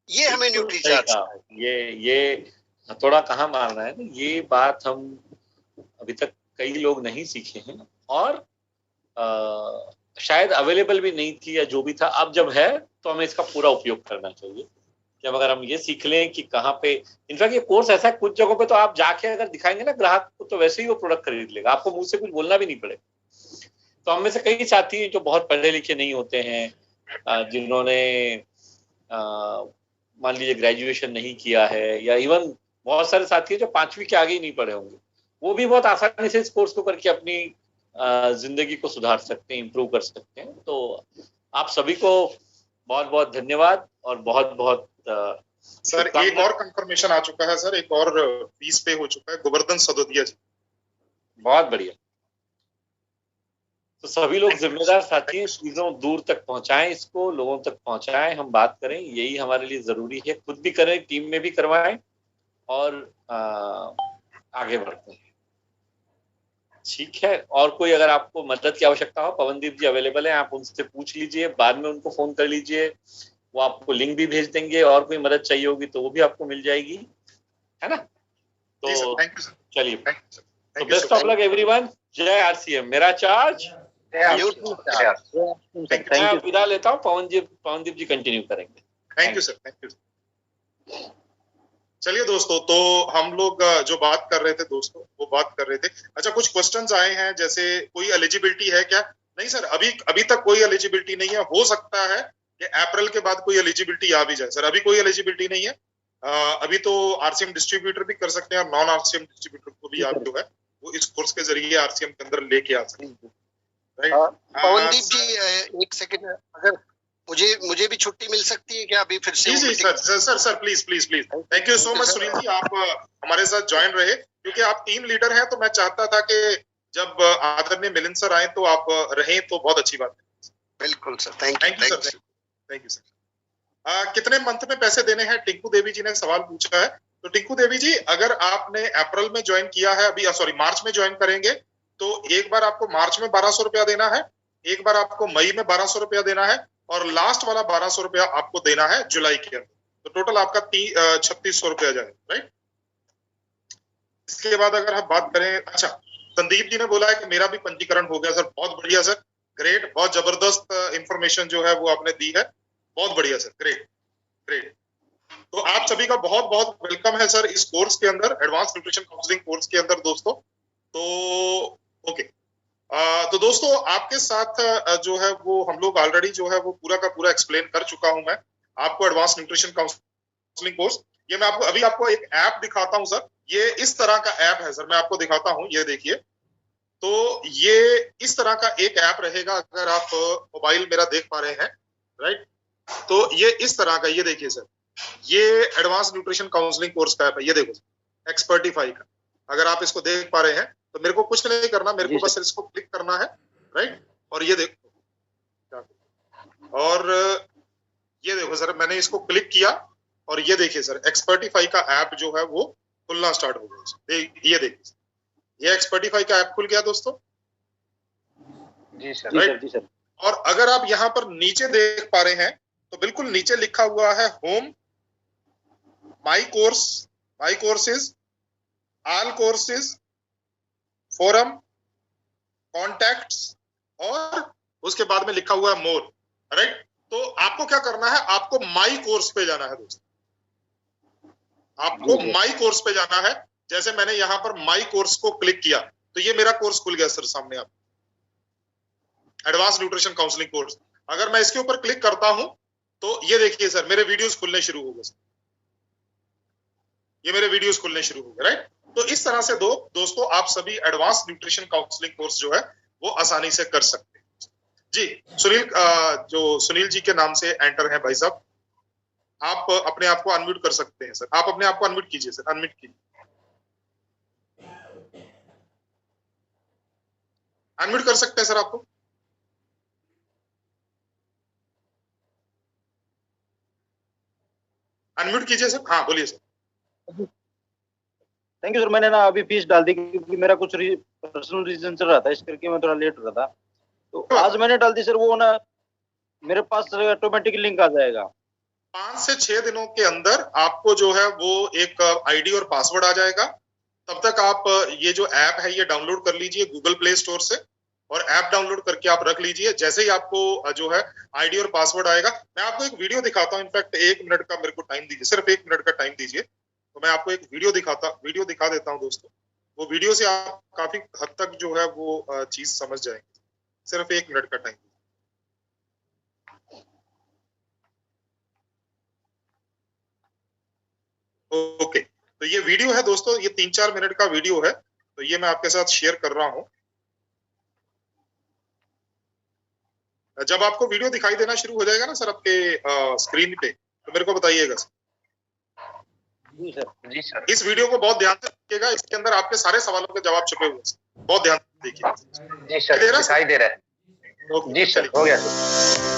ये हमें न्यूट्रीचार्ज, ये हथौड़ा कहाँ मारना है, ये बात हम अभी तक कई लोग नहीं सीखे हैं, और शायद अवेलेबल भी नहीं थी, या जो भी था। अब जब है तो हमें इसका पूरा उपयोग करना चाहिए। जब अगर हम ये सीख लें कि कहाँ पे, इनफैक्ट ये कोर्स ऐसा है, कुछ जगहों पे तो आप जाके अगर दिखाएंगे ना ग्राहक को, तो वैसे ही वो प्रोडक्ट खरीद लेगा, आपको मुंह से कुछ बोलना भी नहीं पड़ेगा। तो हम में से कई साथी जो बहुत पढ़े लिखे नहीं होते हैं, जिन्होंने मान लीजिए ग्रेजुएशन नहीं किया है, या इवन बहुत सारे साथी जो 5वीं के आगे ही नहीं पढ़े होंगे, वो भी बहुत आसानी से इस कोर्स को करके अपनी जिंदगी को सुधार सकते हैं, इम्प्रूव कर सकते हैं। तो आप सभी को बहुत बहुत धन्यवाद, और बहुत बहुत सर एक और कंफर्मेशन आ चुका है सर, एक और फीस पे हो चुका है, गोवर्धन सदोदिया जी। बहुत बढ़िया। तो सभी लोग जिम्मेदार साथी चीजों दूर तक पहुंचाएं, इसको लोगों तक पहुंचाएं, हम बात करें, यही हमारे लिए जरूरी है। खुद भी करें, टीम में भी करवाएं, और आगे बढ़ते हैं। ठीक है, और कोई अगर आपको मदद की आवश्यकता हो, पवनदीप जी अवेलेबल है, आप उनसे पूछ लीजिए, बाद में उनको फोन कर लीजिए, वो आपको लिंक भी भेज देंगे, और कोई मदद चाहिए होगी तो वो भी आपको मिल जाएगी, है ना? तो चलिए, तो बेस्ट ऑफ लक एवरीवन। जय आरसीएम, मेरा चार्ज। मैं विदा लेता हूँ, पवनदीप जी कंटिन्यू करेंगे। Thank you sir, thank you. चलिए दोस्तों, तो हम लोग जो बात कर रहे थे दोस्तों, वो बात कर रहे थे। अच्छा, कुछ क्वेश्चंस आए हैं, जैसे कोई एलिजिबिलिटी है क्या? नहीं सर, अभी तक कोई एलिजिबिलिटी नहीं है। हो सकता है कि अप्रैल के बाद कोई एलिजिबिलिटी आ भी जाए सर, अभी कोई एलिजिबिलिटी नहीं है। अभी तो आरसीएम डिस्ट्रीब्यूटर भी कर सकते हैं, और नॉन आरसीएम डिस्ट्रीब्यूटर को भी आप जो है वो इस कोर्स के जरिए आरसीएम के अंदर लेके आ सकते हैं। पवनदीप जी एक सेकंड, अगर मुझे भी छुट्टी मिल सकती है क्या अभी फिर से? जी sir please please please. Thank you so much Sunil ji, आप हमारे साथ ज्वाइन रहे, क्योंकि आप टीम लीडर हैं, तो मैं चाहता था कि जब आदरणीय मिलिंद सर आए तो आप रहें, तो बहुत अच्छी बात है। बिल्कुल सर, थैंक यू सर। कितने मंथ में पैसे देने हैं, टिंकू देवी जी ने सवाल पूछा है। तो टिंकू देवी जी, अगर आपने अप्रैल में ज्वाइन किया है, अभी सॉरी मार्च में ज्वाइन करेंगे, तो एक बार आपको मार्च में 1200 रुपया देना है, एक बार आपको मई में 1200 रुपया देना है, और लास्ट वाला 1200 रुपया आपको देना है जुलाई के अंदर। तो टोटल आपका 3600 रुपया जाएगा, राइट? इसके बाद अगर हम बात करें, अच्छा संदीप जी ने बोला है कि मेरा भी पंजीकरण हो गया सर। बहुत बढ़िया सर, ग्रेट, बहुत जबरदस्त इंफॉर्मेशन जो है वो आपने दी है, बहुत बढ़िया सर, ग्रेट ग्रेट। तो आप सभी का बहुत बहुत वेलकम है सर इस कोर्स के अंदर, एडवांस न्यूट्रिशन काउंसलिंग कोर्स के अंदर दोस्तों। तो ओके, तो दोस्तों आपके साथ जो है वो हम लोग ऑलरेडी जो है वो पूरा का पूरा एक्सप्लेन कर चुका हूं मैं आपको, एडवांस न्यूट्रिशन काउंसलिंग कोर्स। ये मैं आपको एक ऐप दिखाता हूं सर, ये इस तरह का ऐप है सर, मैं आपको दिखाता हूं, ये देखिए। तो ये इस तरह का एक ऐप रहेगा, अगर आप मोबाइल मेरा देख पा रहे हैं, राइट? तो ये इस तरह का, ये देखिए सर, ये एडवांस न्यूट्रिशन काउंसलिंग कोर्स का ऐप है, ये देखो एक्सपर्टिफाई का। अगर आप इसको देख पा रहे हैं तो मेरे को कुछ नहीं करना, मेरे को बस इसको क्लिक करना है, राइट? और ये देखो, और ये देखो सर, मैंने इसको क्लिक किया और ये देखिए सर, एक्सपर्टिफाई का ऐप जो है वो खुलना स्टार्ट हो गया। ये देखिए, ये एक्सपर्टिफाई का ऐप खुल गया दोस्तों। जी सर, राइट। जी सर। और अगर आप यहाँ पर नीचे देख पा रहे हैं तो बिल्कुल नीचे लिखा हुआ है home, my course, my courses, all courses, forum, contacts और उसके बाद में लिखा हुआ है मोर। राइट। तो आपको क्या करना है, आपको माई कोर्स पे जाना है दोस्तों, आपको माई कोर्स पे जाना है। जैसे मैंने यहाँ पर माई कोर्स को क्लिक किया तो ये मेरा कोर्स खुल गया सर सामने, आप एडवांस न्यूट्रिशन काउंसलिंग कोर्स। अगर मैं इसके ऊपर क्लिक करता हूं तो ये देखिए सर, मेरे वीडियोस खुलने शुरू हो गए, ये मेरे वीडियोस खुलने शुरू हो गए। राइट। तो इस तरह से दोस्तों आप सभी एडवांस न्यूट्रिशन काउंसलिंग कोर्स जो है वो आसानी से कर सकते हैं। जी सुनील, जो सुनील जी के नाम से एंटर है भाई साहब, आप अपने आप को अनम्यूट कर सकते हैं सर। आप अपने आप को अनम्यूट कीजिए सर, अनम्यूट कीजिए, अनम्यूट कर सकते हैं सर आपको। अनम्यूट कीजिए सर। हाँ बोलिए सर। Thank you sir. मैंने ना अभी फीस डाल दी क्योंकि मेरा कुछ पर्सनल रीजन चल रहा था, इस करके मैं थोड़ा लेट हो रहा था। तो आज मैंने डाल दी सर, वो ना मेरे पास ऑटोमेटिक लिंक आ जाएगा। 5 से 6 दिनों के अंदर आपको जो है वो एक आईडी और पासवर्ड आ जाएगा। तब तक आप ये जो ऐप है ये डाउनलोड कर लीजिए गूगल प्ले स्टोर से, और ऐप डाउनलोड करके आप रख लीजिए। जैसे ही आपको जो है आईडी और पासवर्ड आएगा, मैं आपको एक वीडियो दिखाता हूँ। इनफैक्ट 1 मिनट का मेरे को टाइम दीजिए, सिर्फ 1 मिनट का टाइम दीजिए, तो मैं आपको एक वीडियो दिखा देता हूँ दोस्तों। वो वीडियो से आप काफी हद तक जो है वो चीज समझ जाएंगे। सिर्फ 1 मिनट का टाइम। ओके, तो ये वीडियो है दोस्तों, ये 3-4 मिनट का वीडियो है, तो ये मैं आपके साथ शेयर कर रहा हूँ। जब आपको वीडियो दिखाई देना शुरू हो जाएगा ना सर आपके स्क्रीन पे, तो मेरे को बताइएगा सर। जी सर। जी सर। इस वीडियो को बहुत ध्यान से देखिएगा, इसके अंदर आपके सारे सवालों के जवाब छुपे हुए हैं, बहुत ध्यान से देखिए। जी सर, दिखाई दे रहा है। जी सर, हो गया सर।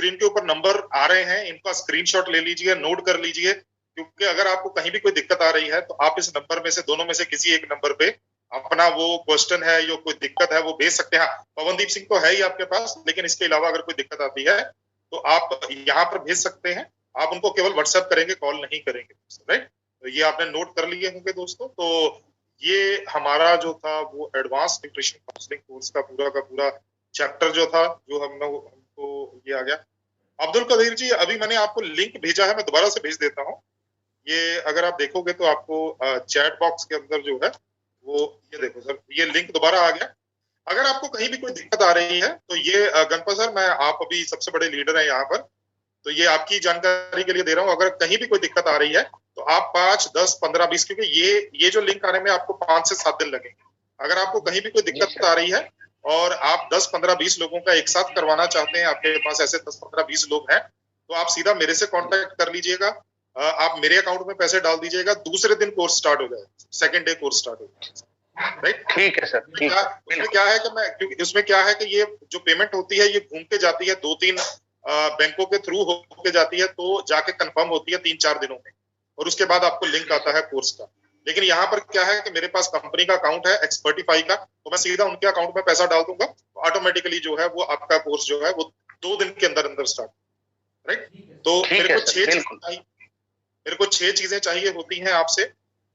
स्क्रीन के ऊपर नंबर आ रहे हैं, इनका स्क्रीनशॉट ले लीजिए, नोट कर लीजिए, क्योंकि अगर आपको कहीं भी कोई दिक्कत आ रही है तो आप इस नंबर में से, दोनों में से किसी एक नंबर पे अपना वो क्वेश्चन है या कोई दिक्कत है वो भेज सकते हैं। हाँ, पवनदीप सिंह तो है ही आपके पास, लेकिन इसके अलावा अगर कोई दिक्कत आती है तो आप यहाँ पर भेज सकते हैं। आप उनको केवल व्हाट्सएप करेंगे, कॉल नहीं करेंगे, राइट। तो ये आपने नोट कर लिए होंगे दोस्तों। तो ये हमारा जो था वो एडवांस न्यूट्रिशन काउंसलिंग कोर्स का पूरा चैप्टर जो था, जो हमको ये आ गया। अब्दुल कदीर जी, अभी मैंने आपको लिंक भेजा है, मैं दोबारा से भेज देता हूँ। ये अगर आप देखोगे तो आपको चैट बॉक्स के अंदर जो है वो, ये देखो सर, ये लिंक दोबारा आ गया। अगर आपको कहीं भी कोई दिक्कत आ रही है तो ये गणपत सर, मैं, आप अभी सबसे बड़े लीडर हैं यहाँ पर, तो ये आपकी जानकारी के लिए दे रहा हूँ। अगर कहीं भी कोई दिक्कत आ रही है तो आप 5, 10, 15, 20, क्योंकि ये जो लिंक आने में आपको 5 से 7 दिन लगेंगे। अगर आपको कहीं भी कोई दिक्कत आ रही है और आप 10, 15, 20 लोगों का एक साथ करवाना चाहते हैं, आपके पास ऐसे 10, 15, 20 लोग हैं, तो आप सीधा मेरे से कांटेक्ट कर लीजिएगा। आप मेरे अकाउंट में पैसे डाल दीजिएगा, दूसरे दिन कोर्स स्टार्ट हो जाएगा, सेकंड डे कोर्स स्टार्ट हो जाएगा, राइट। ठीक है सर, ठीक है। उसमें क्या है कि क्योंकि उसमें क्या है कि ये जो पेमेंट होती है ये घूम के जाती है, 2-3 बैंकों के थ्रू होके जाती है, तो जाके कंफर्म होती है 3-4 दिनों में, और उसके बाद आपको लिंक आता है कोर्स का। लेकिन यहाँ पर क्या है कि मेरे पास कंपनी का अकाउंट है एक्सपर्टिफाई का, तो मैं सीधा उनके अकाउंट में पैसा डाल दूंगा, तो ऑटोमेटिकली जो है वो आपका कोर्स जो है वो 2 दिन के अंदर स्टार्ट, राइट। तो मेरे को 6 चीजें चाहिए होती हैं आपसे।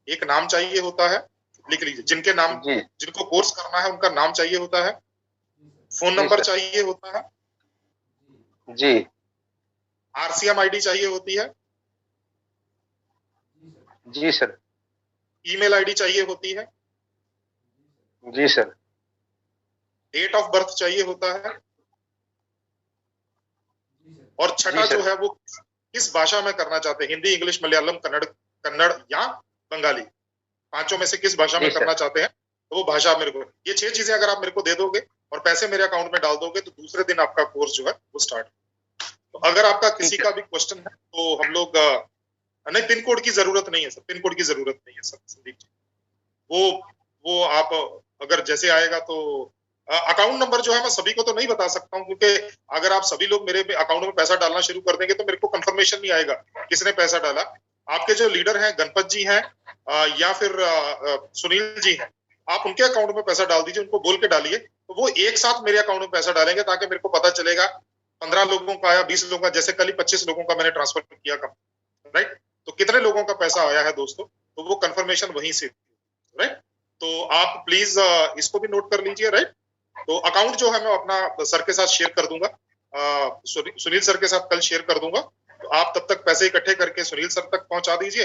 एक नाम चाहिए होता है, लिख लीजिए, जिनके नाम, जिनको कोर्स करना है उनका नाम चाहिए होता है। फोन नंबर चाहिए होता है जी। RCM ID चाहिए होती है जी सर। ईमेल ID चाहिए होती है जी सर। डेट ऑफ बर्थ चाहिए होता है, और छठा जो है वो किस भाषा में करना चाहते हैं, हिंदी, इंग्लिश, मलयालम, कन्नड़ या बंगाली, 5 में से किस भाषा में करना चाहते हैं, तो वो भाषा मेरे को, ये 6 चीजें अगर आप मेरे को दे दोगे और पैसे मेरे अकाउंट में डाल दोगे तो दूसरे दिन आपका कोर्स जो है वो स्टार्ट। तो अगर आपका किसी का भी क्वेश्चन है तो हम लोग, नहीं, पिन कोड की जरूरत नहीं है सर, पिन कोड की जरूरत नहीं है सर, संदीप जी। वो आप अगर जैसे आएगा तो अकाउंट नंबर जो है मैं सभी को तो नहीं बता सकता हूँ, क्योंकि अगर आप सभी लोग मेरे अकाउंट में पैसा डालना शुरू कर देंगे तो मेरे को कंफर्मेशन नहीं आएगा किसने पैसा डाला। आपके जो लीडर हैं, गणपत जी हैं या फिर सुनील जी हैं, आप उनके अकाउंट में पैसा डाल दीजिए, उनको बोल के डालिए, तो वो एक साथ मेरे अकाउंट में पैसा डालेंगे, ताकि मेरे को पता चलेगा 15 लोगों का आया, 20 लोगों का, जैसे कल ही 25 लोगों का मैंने ट्रांसफर किया, राइट। तो कितने लोगों का पैसा आया है दोस्तों, तो वो कंफर्मेशन वहीं से, राइट। तो आप प्लीज इसको भी नोट कर लीजिए, राइट। तो अकाउंट जो है मैं अपना सर के साथ शेयर कर दूंगा, सुनील सर के साथ कल शेयर कर दूंगा, तो आप तब तक पैसे इकट्ठे करके सुनील सर तक पहुंचा दीजिए।